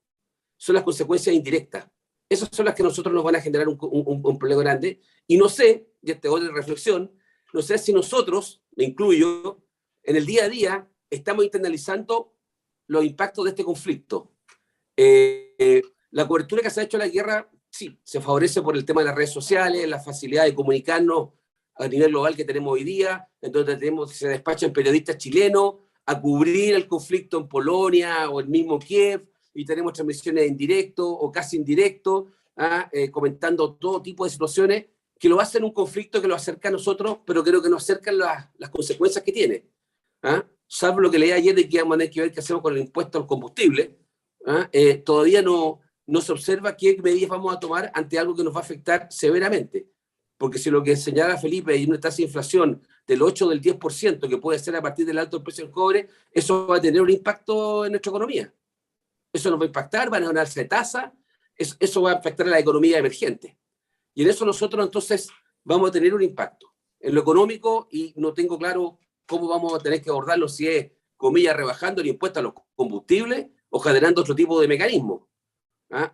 Son las consecuencias indirectas. Esas son las que a nosotros nos van a generar un problema grande. Y no sé, y esta otra reflexión, no sé si nosotros, me incluyo, en el día a día estamos internalizando los impactos de este conflicto. La cobertura que se ha hecho de la guerra, sí, se favorece por el tema de las redes sociales, la facilidad de comunicarnos a nivel global que tenemos hoy día, en donde se despachan periodistas chilenos a cubrir el conflicto en Polonia o el mismo Kiev, y tenemos transmisiones en directo o casi en directo, comentando todo tipo de situaciones que lo hacen un conflicto que lo acerca a nosotros, pero creo que nos acercan las consecuencias que tiene. Salvo lo que leí ayer de que vamos a tener que ver qué hacemos con el impuesto al combustible, todavía no se observa qué medidas vamos a tomar ante algo que nos va a afectar severamente. Porque si lo que señala Felipe hay una tasa de inflación del 8 o del 10%, que puede ser a partir del alto precio del cobre, eso va a tener un impacto en nuestra economía. Eso nos va a impactar, van a ganarse tasa, eso va a afectar a la economía emergente. Y en eso nosotros entonces vamos a tener un impacto en lo económico, y no tengo claro cómo vamos a tener que abordarlo, si es, comillas, rebajando el impuesto a los combustibles o generando otro tipo de mecanismo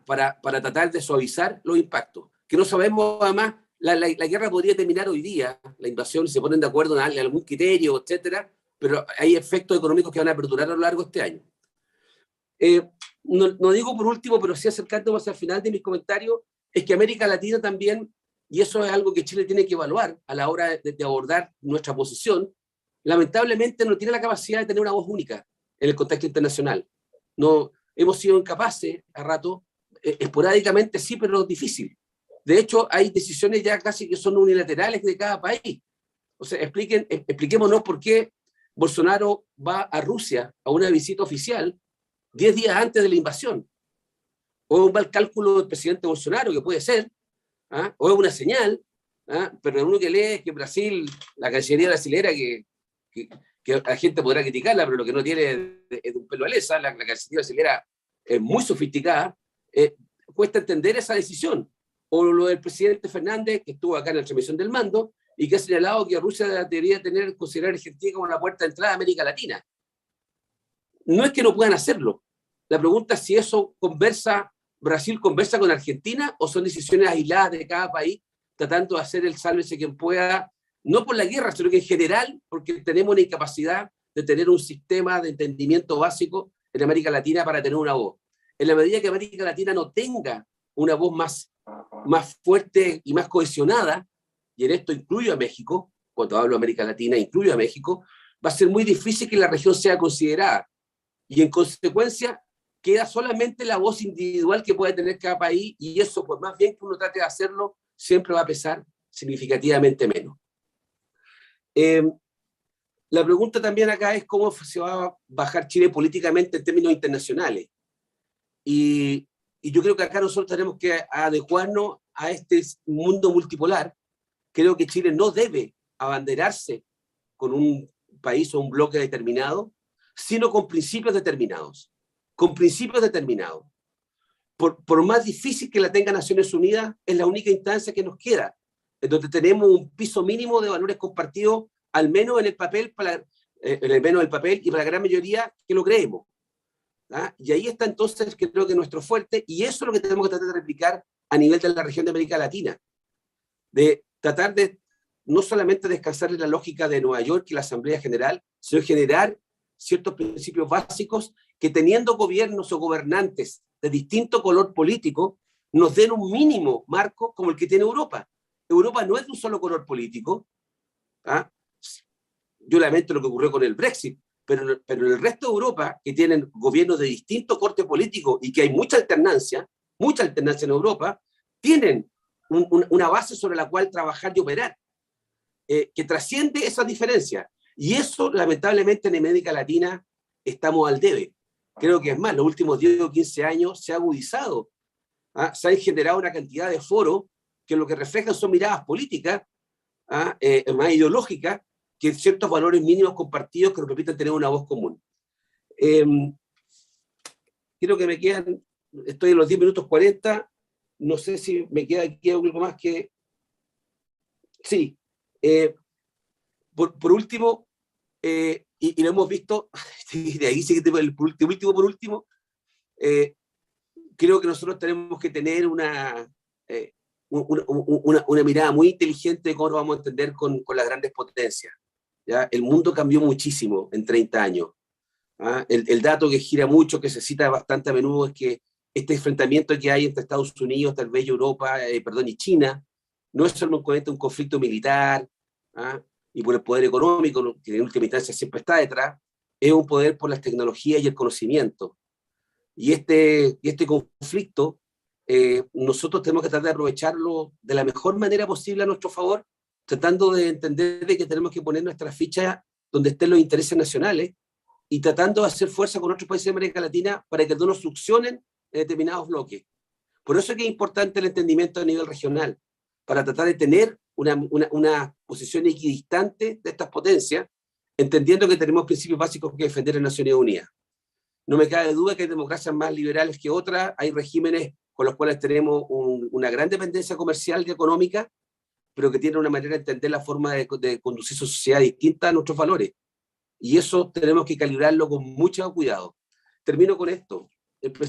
para tratar de suavizar los impactos. Que no sabemos, además, la guerra podría terminar hoy día, la invasión, se ponen de acuerdo en algún criterio, etcétera, pero hay efectos económicos que van a perdurar a lo largo de este año. No digo por último, pero sí acercándome hacia el final de mis comentarios, es que América Latina también, y eso es algo que Chile tiene que evaluar a la hora de abordar nuestra posición, lamentablemente no tiene la capacidad de tener una voz única en el contexto internacional. No, hemos sido incapaces a rato, esporádicamente sí, pero difícil. De hecho, hay decisiones ya casi que son unilaterales de cada país. O sea, expliquémonos por qué Bolsonaro va a Rusia a una visita oficial 10 días antes de la invasión. O es un mal cálculo del presidente Bolsonaro, que puede ser, o es una señal, pero uno que lee es que Brasil, la Cancillería brasilera, que la gente podrá criticarla, pero lo que no tiene es un pelo a lesa, la Cancillería brasilera es muy sofisticada, cuesta entender esa decisión. O lo del presidente Fernández, que estuvo acá en la transmisión del mando, y que ha señalado que Rusia debería considerar a Argentina como la puerta de entrada a América Latina. No es que no puedan hacerlo. La pregunta es si eso Brasil conversa con Argentina, o son decisiones aisladas de cada país, tratando de hacer el sálvese quien pueda, no por la guerra, sino que en general, porque tenemos una incapacidad de tener un sistema de entendimiento básico en América Latina para tener una voz. En la medida que América Latina no tenga una voz más fuerte y más cohesionada, y en esto incluyo a México, cuando hablo de América Latina, incluyo a México, va a ser muy difícil que la región sea considerada. Y en consecuencia, queda solamente la voz individual que puede tener cada país, y eso, pues más bien que uno trate de hacerlo, siempre va a pesar significativamente menos. La pregunta también acá es cómo se va a bajar Chile políticamente en términos internacionales. Y yo creo que acá nosotros tenemos que adecuarnos a este mundo multipolar. Creo que Chile no debe abanderarse con un país o un bloque determinado, sino con principios determinados. Con principios determinados. Por más difícil que la tenga Naciones Unidas, es la única instancia que nos queda, en donde tenemos un piso mínimo de valores compartidos, al menos en el papel, y para la gran mayoría que lo creemos. ¿Ah? Y ahí está entonces, creo que nuestro fuerte, y eso es lo que tenemos que tratar de replicar a nivel de la región de América Latina, de tratar de no solamente descansar en la lógica de Nueva York y la Asamblea General, sino generar ciertos principios básicos que, teniendo gobiernos o gobernantes de distinto color político, nos den un mínimo marco como el que tiene Europa. Europa no es de un solo color político. ¿Ah? Yo lamento lo que ocurrió con el Brexit, pero en el resto de Europa, que tienen gobiernos de distinto corte político y que hay mucha alternancia en Europa, tienen una base sobre la cual trabajar y operar, que trasciende esas diferencias. Y eso, lamentablemente, en América Latina estamos al debe. Creo que es más, los últimos 10 o 15 años se ha agudizado. ¿Ah? Se han generado una cantidad de foros que lo que reflejan son miradas políticas, más ideológicas, que ciertos valores mínimos compartidos que nos permiten tener una voz común. Creo que me quedan, estoy en los 10 minutos 40, no sé si me queda aquí algo más que... Sí, por último, y lo hemos visto, de ahí sí que tengo el último, creo que nosotros tenemos que tener una mirada muy inteligente de cómo nos vamos a entender con las grandes potencias. ¿Ya? El mundo cambió muchísimo en 30 años. ¿Ah? El dato que gira mucho, que se cita bastante a menudo, es que este enfrentamiento que hay entre Estados Unidos, tal vez Europa, y China, no es solamente un conflicto militar, y por el poder económico, que en última instancia siempre está detrás, es un poder por las tecnologías y el conocimiento. Y este conflicto, nosotros tenemos que tratar de aprovecharlo de la mejor manera posible a nuestro favor, tratando de entender de que tenemos que poner nuestra ficha donde estén los intereses nacionales y tratando de hacer fuerza con otros países de América Latina para que no nos succionen en determinados bloques. Por eso es que es importante el entendimiento a nivel regional, para tratar de tener una posición equidistante de estas potencias, entendiendo que tenemos principios básicos que defender en Naciones Unidas. No me cabe duda que hay democracias más liberales que otras, hay regímenes con los cuales tenemos una gran dependencia comercial y económica, pero que tienen una manera de entender la forma de conducir su sociedad distinta a nuestros valores. Y eso tenemos que calibrarlo con mucho cuidado. Termino con esto.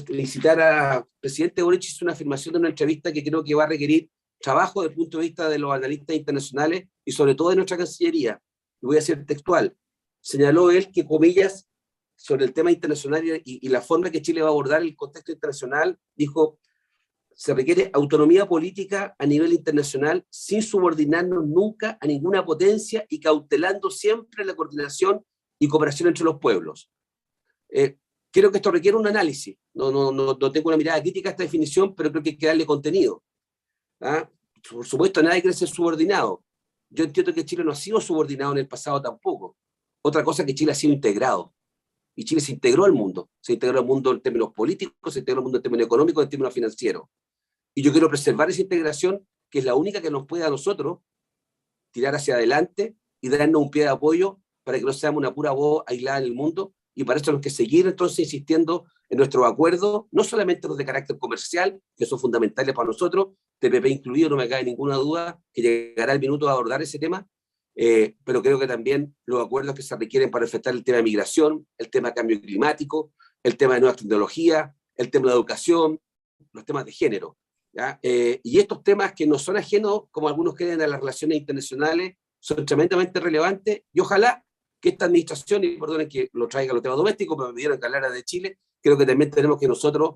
Felicitar al presidente Boric, hizo una afirmación en una entrevista que creo que va a requerir trabajo desde el punto de vista de los analistas internacionales y sobre todo de nuestra Cancillería. Y voy a ser textual. Señaló él que, comillas, sobre el tema internacional y la forma que Chile va a abordar el contexto internacional, dijo: se requiere autonomía política a nivel internacional sin subordinarnos nunca a ninguna potencia y cautelando siempre la coordinación y cooperación entre los pueblos. Creo que esto requiere un análisis. No tengo una mirada crítica a esta definición, pero creo que hay que darle contenido. Por supuesto, nadie quiere ser subordinado. Yo entiendo que Chile no ha sido subordinado en el pasado tampoco. Otra cosa es que Chile ha sido integrado. Y Chile se integró al mundo. Se integró al mundo en términos políticos, se integró al mundo en términos económicos, en términos financieros. Y yo quiero preservar esa integración, que es la única que nos puede a nosotros tirar hacia adelante y darnos un pie de apoyo para que no seamos una pura voz aislada en el mundo. Y para eso tenemos que seguir entonces insistiendo en nuestros acuerdos, no solamente los de carácter comercial, que son fundamentales para nosotros, TPP incluido, no me cabe ninguna duda que llegará el minuto a abordar ese tema, pero creo que también los acuerdos que se requieren para enfrentar el tema de migración, el tema de cambio climático, el tema de nuevas tecnologías, el tema de educación, los temas de género. ¿Ya? Y estos temas que no son ajenos, como algunos creen, a las relaciones internacionales, son tremendamente relevantes, y ojalá que esta administración, y perdonen que lo traiga a los temas domésticos, pero me pidieron que hablara de Chile, creo que también tenemos que nosotros,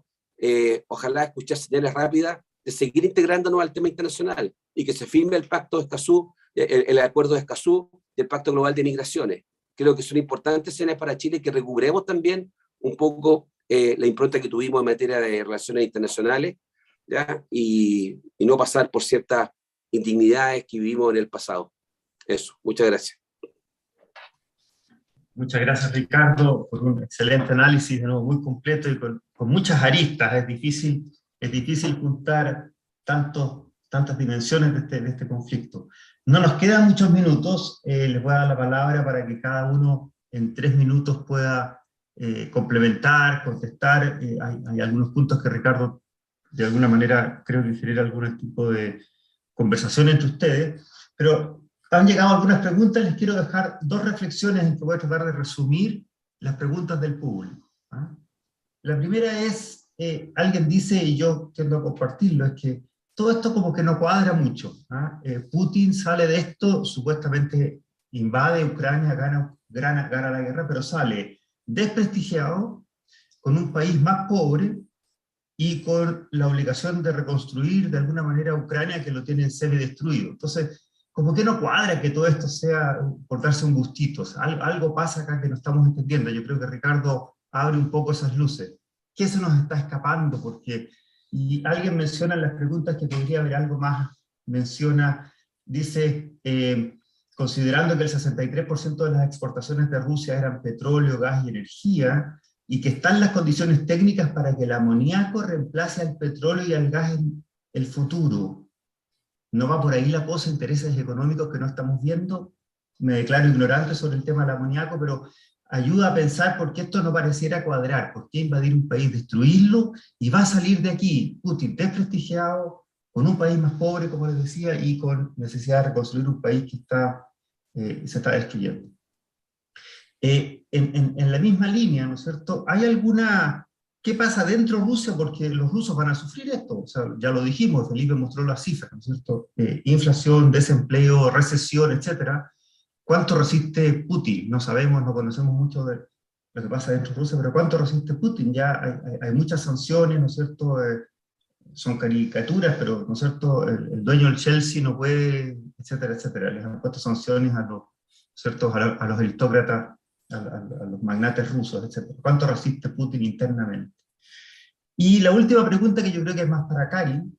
ojalá, escuchar señales rápidas de seguir integrándonos al tema internacional y que se firme el pacto de Escazú, el acuerdo de Escazú y el pacto global de migraciones. Creo que son importantes escenas para Chile, que recuperemos también un poco la impronta que tuvimos en materia de relaciones internacionales, ¿ya? Y no pasar por ciertas indignidades que vivimos en el pasado. Eso, muchas gracias. Muchas gracias, Ricardo, por un excelente análisis, de nuevo muy completo y con muchas aristas. Es difícil juntar tantas dimensiones de este conflicto. No nos quedan muchos minutos, les voy a dar la palabra para que cada uno en 3 minutos pueda complementar, contestar. Hay algunos puntos que Ricardo, de alguna manera, creo que genera algún tipo de conversación entre ustedes, pero han llegado algunas preguntas. Les quiero dejar 2 reflexiones en que voy a tratar de resumir las preguntas del público. La primera es, alguien dice, y yo tiendo a compartirlo, es que todo esto como que no cuadra mucho. Putin sale de esto, supuestamente invade Ucrania, gana la guerra, pero sale desprestigiado, con un país más pobre, y con la obligación de reconstruir de alguna manera Ucrania, que lo tienen semi-destruido. Entonces, como que no cuadra que todo esto sea por darse un gustito. O sea, algo pasa acá que no estamos entendiendo. Yo creo que Ricardo abre un poco esas luces. ¿Qué se nos está escapando? Porque, y alguien menciona en las preguntas que podría haber algo más, dice, considerando que el 63% de las exportaciones de Rusia eran petróleo, gas y energía, y que están las condiciones técnicas para que el amoníaco reemplace al petróleo y al gas en el futuro. ¿No va por ahí la cosa, intereses económicos que no estamos viendo? Me declaro ignorante sobre el tema del amoníaco, pero ayuda a pensar por qué esto no pareciera cuadrar, por qué invadir un país, destruirlo, y va a salir de aquí Putin desprestigiado, con un país más pobre, como les decía, y con necesidad de reconstruir un país que se está destruyendo. En la misma línea, ¿no es cierto? ¿Hay alguna... ¿Qué pasa dentro de Rusia? Porque los rusos van a sufrir esto. O sea, ya lo dijimos, Felipe mostró las cifras, ¿no es cierto? Inflación, desempleo, recesión, etcétera. ¿Cuánto resiste Putin? No sabemos, no conocemos mucho de lo que pasa dentro de Rusia, pero ¿cuánto resiste Putin? Ya hay muchas sanciones, ¿no es cierto? Son caricaturas, pero, ¿no es cierto? El dueño del Chelsea no puede, etcétera, etcétera. Les han puesto sanciones a los aristócratas, a los magnates rusos, etc. ¿Cuánto resiste Putin internamente? Y la última pregunta, que yo creo que es más para Karin: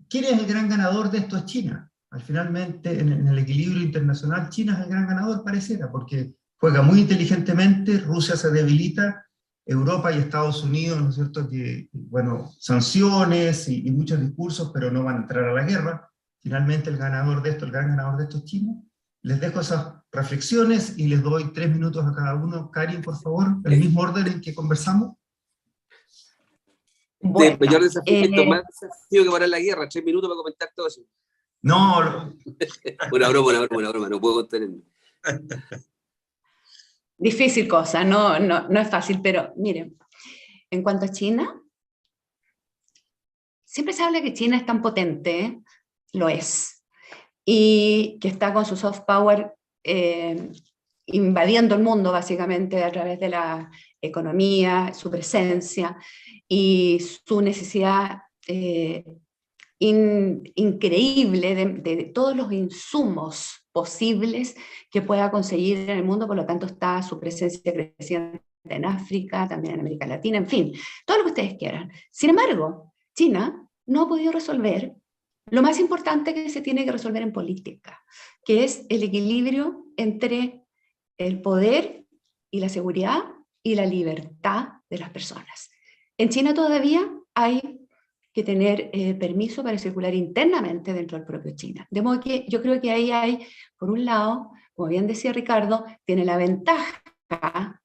¿quién es el gran ganador de esto? Es China. Finalmente, en el equilibrio internacional, China es el gran ganador, pareciera, porque juega muy inteligentemente, Rusia se debilita, Europa y Estados Unidos, ¿no es cierto?, que, bueno, sanciones y muchos discursos, pero no van a entrar a la guerra. Finalmente, el gran ganador de esto es China. Les dejo esas reflexiones y les doy 3 minutos a cada uno. Karin, por favor, el mismo orden en que conversamos. Bueno, mayor desafío, más desafío que parar la guerra, 3 minutos para comentar todo eso. No. Una broma, no puedo contenerme. Difícil cosa, no es fácil, pero miren, en cuanto a China, siempre se habla que China es tan potente, lo es, y que está con su soft power invadiendo el mundo básicamente a través de la economía, su presencia y su necesidad increíble de todos los insumos posibles que pueda conseguir en el mundo. Por lo tanto está su presencia creciente en África, también en América Latina, en fin, todo lo que ustedes quieran. Sin embargo, China no ha podido resolver lo más importante que se tiene que resolver en política, que es el equilibrio entre el poder y la seguridad y la libertad de las personas. En China todavía hay que tener permiso para circular internamente dentro del propio China. De modo que yo creo que ahí hay, por un lado, como bien decía Ricardo, tiene la ventaja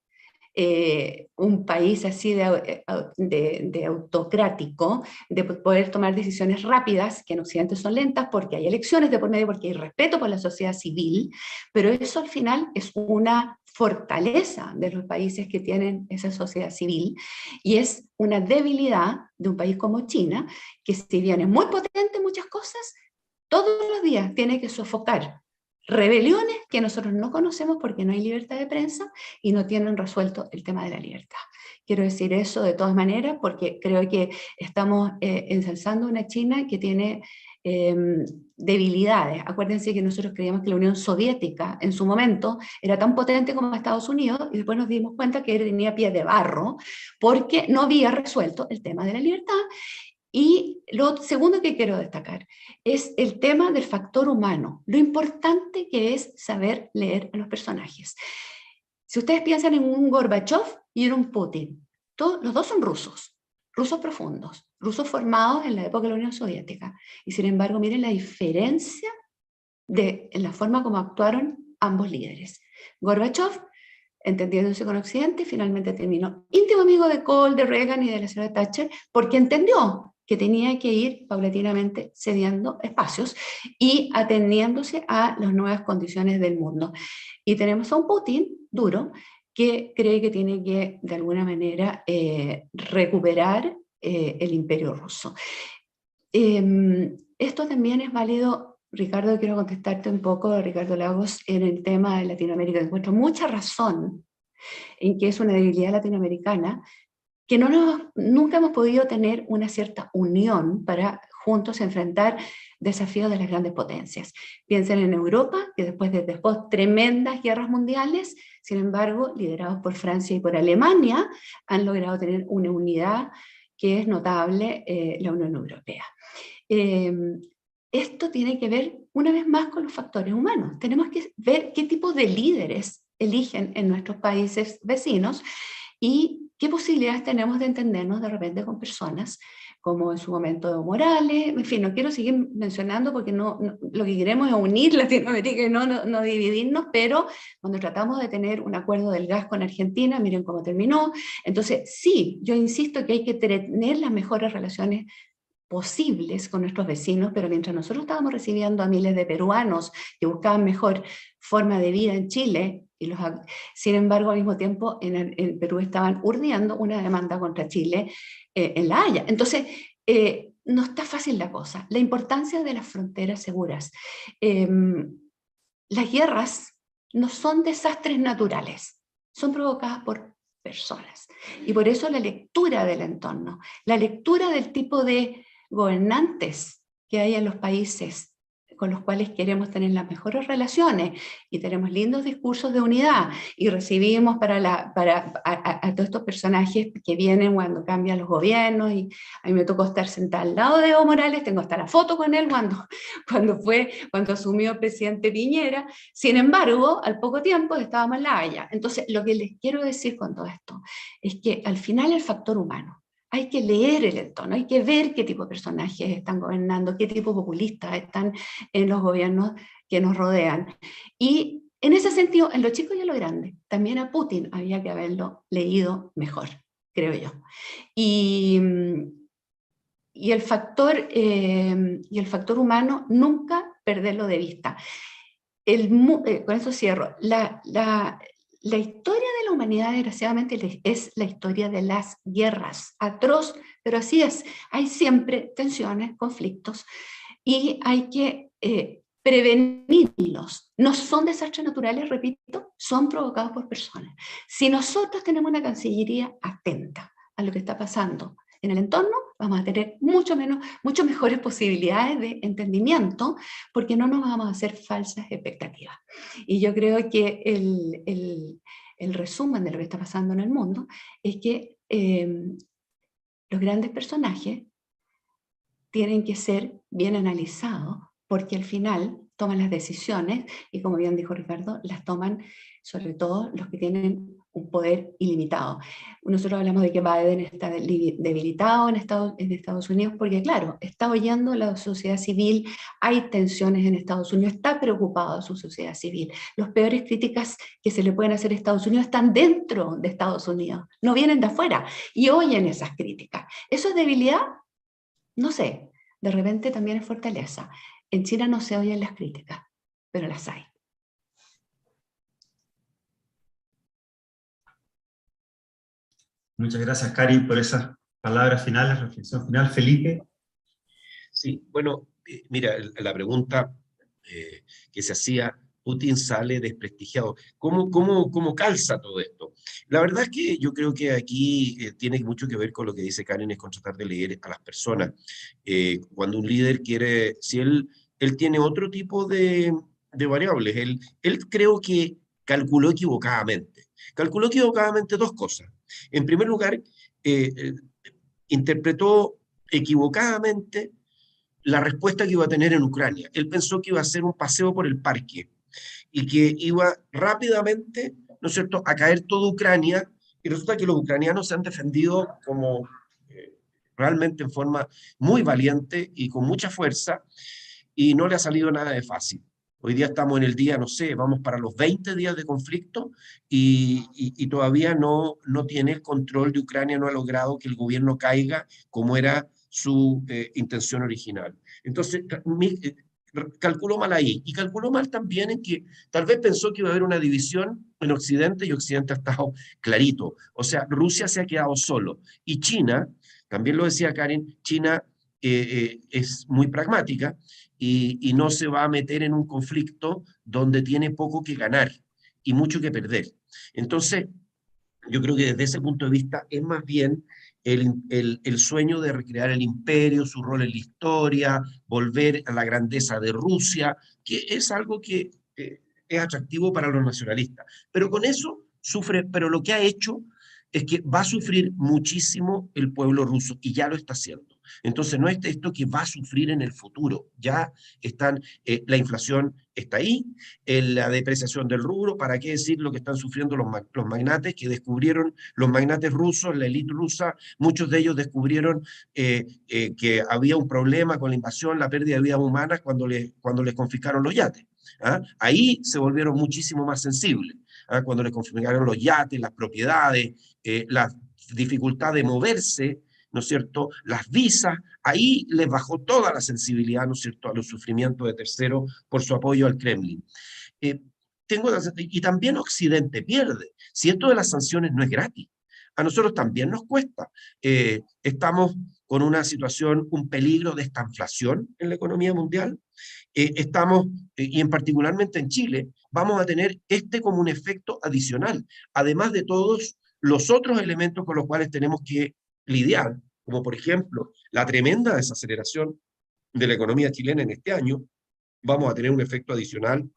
un país así de autocrático, de poder tomar decisiones rápidas, que en Occidente son lentas porque hay elecciones de por medio, porque hay respeto por la sociedad civil, pero eso al final es una fortaleza de los países que tienen esa sociedad civil, y es una debilidad de un país como China, que si bien es muy potente en muchas cosas, todos los días tiene que sofocar rebeliones que nosotros no conocemos porque no hay libertad de prensa y no tienen resuelto el tema de la libertad. Quiero decir eso de todas maneras porque creo que estamos ensalzando una China que tiene debilidades. Acuérdense que nosotros creíamos que la Unión Soviética en su momento era tan potente como Estados Unidos y después nos dimos cuenta que tenía pies de barro porque no había resuelto el tema de la libertad. Y lo segundo que quiero destacar es el tema del factor humano, lo importante que es saber leer a los personajes. Si ustedes piensan en un Gorbachev y en un Putin, los dos son rusos, rusos profundos, rusos formados en la época de la Unión Soviética. Y sin embargo, miren la diferencia en la forma como actuaron ambos líderes. Gorbachev, entendiéndose con Occidente, finalmente terminó íntimo amigo de Kohl, de Reagan y de la señora Thatcher, porque entendió que tenía que ir paulatinamente cediendo espacios y ateniéndose a las nuevas condiciones del mundo. Y tenemos a un Putin duro que cree que tiene que, de alguna manera, recuperar el imperio ruso. Esto también es válido, Ricardo, quiero contestarte un poco, Ricardo Lagos, en el tema de Latinoamérica. Encuentro mucha razón en que es una debilidad latinoamericana, que nunca hemos podido tener una cierta unión para juntos enfrentar desafíos de las grandes potencias. Piensen en Europa, que después de tremendas guerras mundiales, sin embargo, liderados por Francia y por Alemania, han logrado tener una unidad que es notable, la Unión Europea. Esto tiene que ver, una vez más, con los factores humanos. Tenemos que ver qué tipo de líderes eligen en nuestros países vecinos y qué posibilidades tenemos de entendernos de repente con personas como en su momento Evo Morales. En fin, no quiero seguir mencionando porque lo que queremos es unir Latinoamérica y no dividirnos, pero cuando tratamos de tener un acuerdo del gas con Argentina, miren cómo terminó. Entonces, sí, yo insisto que hay que tener las mejores relaciones posibles con nuestros vecinos, pero mientras nosotros estábamos recibiendo a miles de peruanos que buscaban mejor forma de vida en Chile, sin embargo, al mismo tiempo en Perú estaban urdiando una demanda contra Chile en La Haya. Entonces, no está fácil la cosa. La importancia de las fronteras seguras. Las guerras no son desastres naturales, son provocadas por personas. Y por eso la lectura del entorno, la lectura del tipo de gobernantes que hay en los países con los cuales queremos tener las mejores relaciones y tenemos lindos discursos de unidad y recibimos a todos estos personajes que vienen cuando cambian los gobiernos, y a mí me tocó estar sentada al lado de Evo Morales, tengo hasta la foto con él cuando asumió el presidente Piñera. Sin embargo, al poco tiempo estábamos en La Haya. Entonces, lo que les quiero decir con todo esto es que al final el factor humano, hay que leer el entorno, hay que ver qué tipo de personajes están gobernando, qué tipo de populistas están en los gobiernos que nos rodean. Y en ese sentido, en lo chico y en lo grande, también a Putin había que haberlo leído mejor, creo yo. Y el factor humano, nunca perderlo de vista. Con eso cierro. La historia de la humanidad, desgraciadamente, es la historia de las guerras. Atroz, pero así es. Hay siempre tensiones, conflictos, y hay que prevenirlos. No son desastres naturales, repito, son provocados por personas. Si nosotros tenemos una Cancillería atenta a lo que está pasando en el entorno, vamos a tener mucho mejores posibilidades de entendimiento, porque no nos vamos a hacer falsas expectativas. Y yo creo que el resumen de lo que está pasando en el mundo es que los grandes personajes tienen que ser bien analizados, porque al final toman las decisiones, y como bien dijo Ricardo, las toman sobre todo los que tienen un poder ilimitado. Nosotros hablamos de que Biden está debilitado en Estados Unidos porque, claro, está oyendo la sociedad civil, hay tensiones en Estados Unidos, está preocupado su sociedad civil. Las peores críticas que se le pueden hacer a Estados Unidos están dentro de Estados Unidos, no vienen de afuera, y oyen esas críticas. ¿Eso es debilidad? No sé, de repente también es fortaleza. En China no se oyen las críticas, pero las hay. Muchas gracias, Cari, por esas palabras finales, reflexión final. Felipe. Sí, bueno, mira, la pregunta que se hacía Putin sale desprestigiado. ¿Cómo calza todo esto? La verdad es que yo creo que aquí tiene mucho que ver con lo que dice Karen, es con tratar de leer a las personas. Cuando un líder quiere, si él tiene otro tipo de variables, él creo que calculó equivocadamente. Calculó equivocadamente dos cosas. En primer lugar, interpretó equivocadamente la respuesta que iba a tener en Ucrania. Él pensó que iba a ser un paseo por el parque y que iba rápidamente, ¿no es cierto?, a caer toda Ucrania, y resulta que los ucranianos se han defendido como realmente en forma muy valiente y con mucha fuerza, y no le ha salido nada de fácil. Hoy día estamos en el día, no sé, vamos para los 20 días de conflicto y todavía no tiene el control de Ucrania, no ha logrado que el gobierno caiga como era su intención original. Entonces, calculó mal ahí. Y calculó mal también en que tal vez pensó que iba a haber una división en Occidente y Occidente ha estado clarito. O sea, Rusia se ha quedado solo. Y China, también lo decía Karen, China es muy pragmática y no se va a meter en un conflicto donde tiene poco que ganar y mucho que perder. Entonces, yo creo que desde ese punto de vista es más bien el sueño de recrear el imperio, su rol en la historia, volver a la grandeza de Rusia, que es algo que es atractivo para los nacionalistas. Pero con eso sufre, pero lo que ha hecho es que va a sufrir muchísimo el pueblo ruso y ya lo está haciendo. Entonces no es esto que va a sufrir en el futuro, ya están, la inflación está ahí, la depreciación del rublo, ¿para qué decir lo que están sufriendo los magnates que descubrieron, los magnates rusos, la élite rusa, muchos de ellos descubrieron que había un problema con la invasión, la pérdida de vidas humanas cuando les confiscaron los yates. ¿Ah? Ahí se volvieron muchísimo más sensibles, ¿ah? Cuando les confiscaron los yates, las propiedades, la dificultad de moverse, ¿no es cierto?, las visas, ahí les bajó toda la sensibilidad, ¿no es cierto?, a los sufrimientos de terceros por su apoyo al Kremlin. Y también Occidente pierde. Si esto de las sanciones no es gratis, a nosotros también nos cuesta. Estamos con una situación, un peligro de estanflación en la economía mundial. Estamos, y en particularmente en Chile, vamos a tener como un efecto adicional, además de todos los otros elementos con los cuales tenemos que lidiar, como por ejemplo la tremenda desaceleración de la economía chilena en este año. Vamos a tener un efecto adicional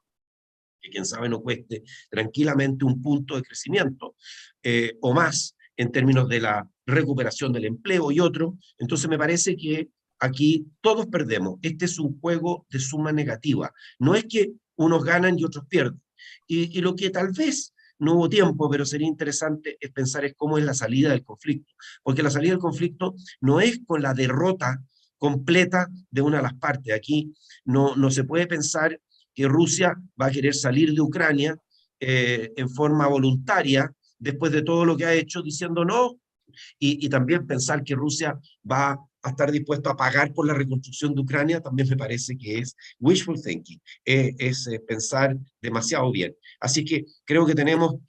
que quién sabe no cueste tranquilamente un punto de crecimiento o más en términos de la recuperación del empleo y otro. Entonces me parece que aquí todos perdemos. Este es un juego de suma negativa. No es que unos ganan y otros pierden. Y lo que tal vez no hubo tiempo, pero sería interesante es pensar es cómo es la salida del conflicto. Porque la salida del conflicto no es con la derrota completa de una de las partes. Aquí no se puede pensar que Rusia va a querer salir de Ucrania en forma voluntaria después de todo lo que ha hecho, diciendo no, y también pensar que Rusia va a estar dispuesto a pagar por la reconstrucción de Ucrania, también me parece que es wishful thinking, es pensar demasiado bien. Así que creo que tenemos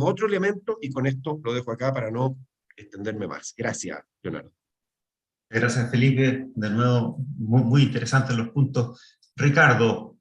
otro elemento y con esto lo dejo acá para no extenderme más. Gracias, Leonardo. Gracias, Felipe. De nuevo, muy interesantes los puntos. Ricardo.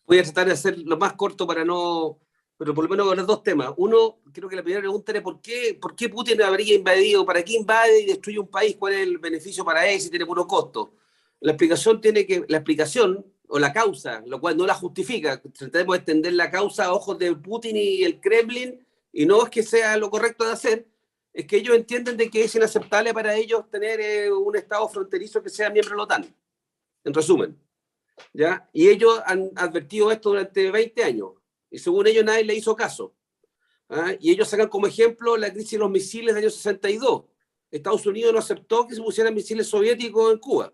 Voy a tratar de hacer lo más corto para no... Pero por lo menos con los dos temas. Uno, creo que la primera pregunta era ¿por qué Putin habría invadido? ¿Para qué invade y destruye un país? ¿Cuál es el beneficio para él si tiene puro costo? La explicación o la causa, lo cual no la justifica. Tratemos de extender la causa a ojos de Putin y el Kremlin, y no es que sea lo correcto de hacer, es que ellos entienden de que es inaceptable para ellos tener un estado fronterizo que sea miembro de la OTAN, en resumen. ¿Ya? Y ellos han advertido esto durante 20 años, y según ellos nadie le hizo caso. ¿Ah? Y ellos sacan como ejemplo la crisis de los misiles del año 62. Estados Unidos no aceptó que se pusieran misiles soviéticos en Cuba.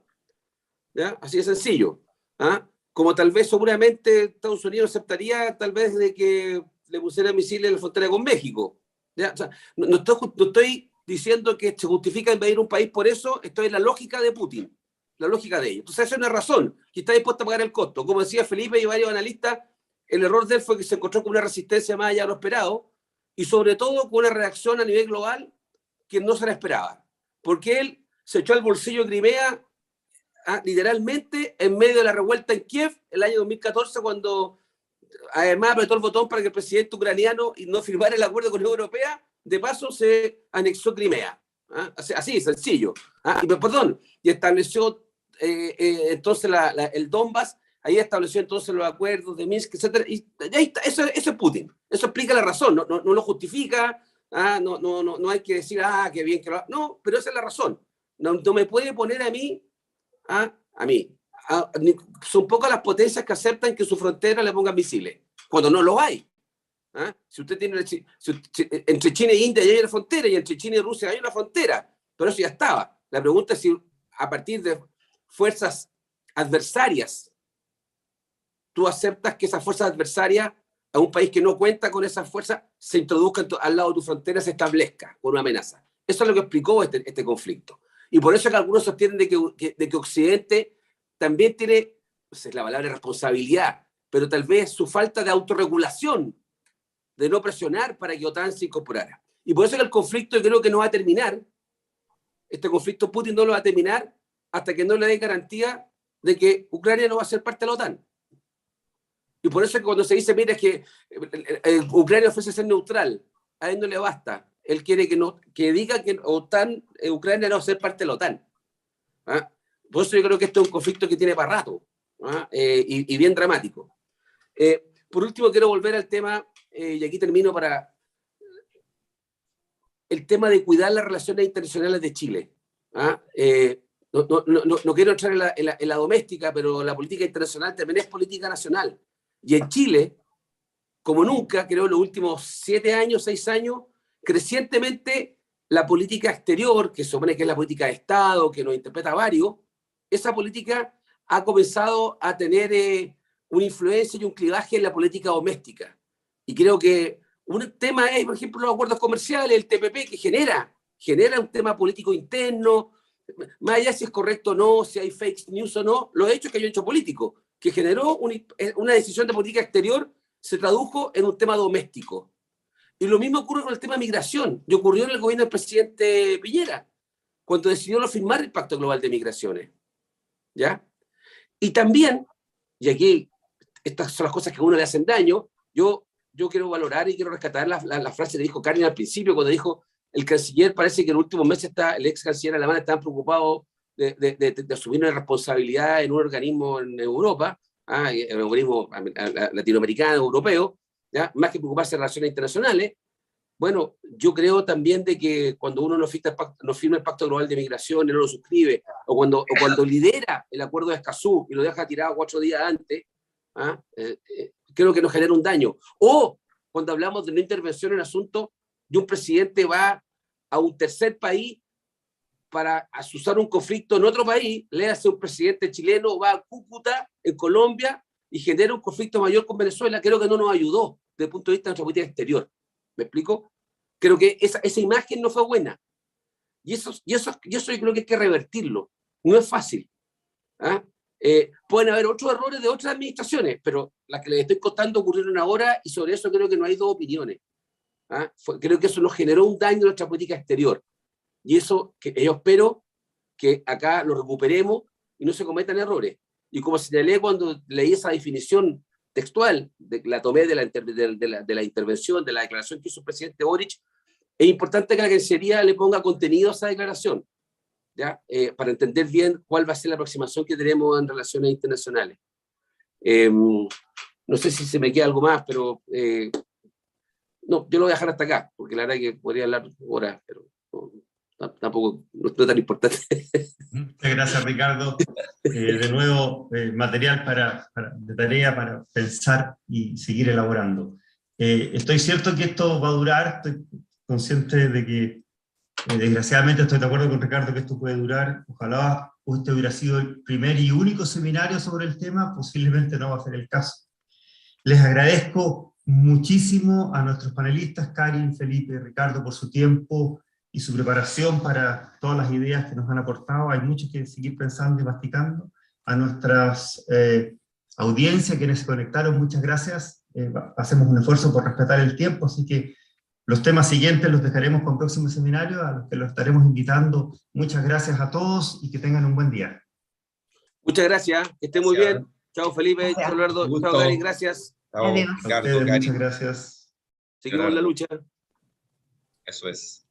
¿Ya? Así de sencillo. ¿Ah? Como tal vez seguramente Estados Unidos aceptaría tal vez de que le pusieran misiles en la frontera con México. ¿Ya? O sea, no estoy diciendo que se justifica invadir un país por eso, esto es la lógica de Putin, la lógica de ellos. Entonces esa es una razón, que está dispuesto a pagar el costo. Como decía Felipe y varios analistas, el error de él fue que se encontró con una resistencia más allá de lo esperado y sobre todo con una reacción a nivel global que no se la esperaba. Porque él se echó al bolsillo Crimea literalmente en medio de la revuelta en Kiev el año 2014 cuando además apretó el botón para que el presidente ucraniano no firmara el acuerdo con la Unión Europea, de paso se anexó Crimea. Así, sencillo. Y estableció entonces el Donbass, ahí estableció entonces los acuerdos de Minsk, etc. Y ahí está, eso es Putin. Eso explica la razón, no lo justifica, no hay que decir, qué bien que lo haga. No, pero esa es la razón. No me puede poner a mí. Son pocas las potencias que aceptan que su frontera le pongan misiles, cuando no lo hay. Si usted tiene entre China e India ya hay una frontera, y entre China y Rusia hay una frontera, pero eso ya estaba. La pregunta es si a partir de fuerzas adversarias tú aceptas que esas fuerzas adversarias a un país que no cuenta con esas fuerzas se introduzcan al lado de tu frontera, se establezca con una amenaza. Eso es lo que explicó este conflicto. Y por eso es que algunos sostienen de que Occidente también tiene, no sé, la palabra responsabilidad, pero tal vez su falta de autorregulación, de no presionar para que OTAN se incorporara. Y por eso es que el conflicto yo creo que no va a terminar, este conflicto Putin no lo va a terminar hasta que no le dé garantía de que Ucrania no va a ser parte de la OTAN. Y por eso es que cuando se dice, mira, es que Ucrania ofrece ser neutral, a él no le basta. Él quiere que diga que Ucrania no va a ser parte de la OTAN. Por eso yo creo que esto es un conflicto que tiene para rato, y bien dramático. Por último, quiero volver al tema, y aquí termino, para el tema de cuidar las relaciones internacionales de Chile. No quiero entrar en la doméstica, pero la política internacional también es política nacional. Y en Chile, como nunca, creo en los últimos 7 años, 6 años, crecientemente la política exterior, que se supone que es la política de Estado, que nos interpreta varios, esa política ha comenzado a tener una influencia y un clivaje en la política doméstica. Y creo que un tema es, por ejemplo, los acuerdos comerciales, el TPP, que genera un tema político interno, más allá si es correcto o no, si hay fake news o no, los hechos que hay un hecho político, que generó una decisión de política exterior, se tradujo en un tema doméstico. Y lo mismo ocurre con el tema de migración, y ocurrió en el gobierno del presidente Piñera, cuando decidió no firmar el Pacto Global de Migraciones. ¿Ya? Y también, y aquí estas son las cosas que a uno le hacen daño, yo quiero valorar y quiero rescatar la frase que dijo Karin al principio, cuando dijo, el canciller parece que en los últimos meses el ex canciller alemán está preocupado de asumir una responsabilidad en un organismo en Europa, en un organismo latinoamericano, europeo, ¿ya? Más que preocuparse de relaciones internacionales. Bueno, yo creo también de que cuando uno no firma el Pacto Global de Migración y no lo suscribe, o cuando lidera el acuerdo de Escazú y lo deja tirado 4 días antes, creo que nos genera un daño. O cuando hablamos de una intervención en asunto y un presidente va a un tercer país para asusar un conflicto en otro país, léase un presidente chileno, va a Cúcuta, en Colombia, y genera un conflicto mayor con Venezuela, creo que no nos ayudó desde el punto de vista de nuestra política exterior. ¿Me explico? Creo que esa imagen no fue buena. Y eso yo creo que hay que revertirlo. No es fácil. Pueden haber otros errores de otras administraciones, pero las que les estoy contando ocurrieron ahora, y sobre eso creo que no hay dos opiniones. Creo que eso nos generó un daño en nuestra política exterior. Y eso que yo espero que acá lo recuperemos y no se cometan errores. Y como señalé cuando leí esa definición textual, la tomé de la intervención, de la declaración que hizo el presidente Boric, es importante que la Cancillería le ponga contenido a esa declaración, ¿ya? Para entender bien cuál va a ser la aproximación que tenemos en relaciones internacionales. No sé si se me queda algo más, pero no, yo lo voy a dejar hasta acá, porque la verdad es que podría hablar horas, pero tampoco no es tan importante. Muchas gracias, Ricardo. De nuevo, material de tarea para pensar y seguir elaborando. Estoy cierto que esto va a durar, estoy consciente de que, desgraciadamente estoy de acuerdo con Ricardo que esto puede durar. Ojalá este hubiera sido el primer y único seminario sobre el tema, posiblemente no va a ser el caso. Les agradezco muchísimo a nuestros panelistas, Karin, Felipe, Ricardo, por su tiempo y su preparación para todas las ideas que nos han aportado. Hay mucho que seguir pensando y masticando. A nuestras audiencias, quienes se conectaron, muchas gracias. Hacemos un esfuerzo por respetar el tiempo, así que los temas siguientes los dejaremos con próximo seminario, a los que los estaremos invitando. Muchas gracias a todos y que tengan un buen día. Muchas gracias, que estén muy bien. Chao Felipe, chao Eduardo, chao Karin, gracias. Chao, Adiós. A Ricardo, ustedes, Cari. muchas gracias. Seguimos en la lucha. Eso es.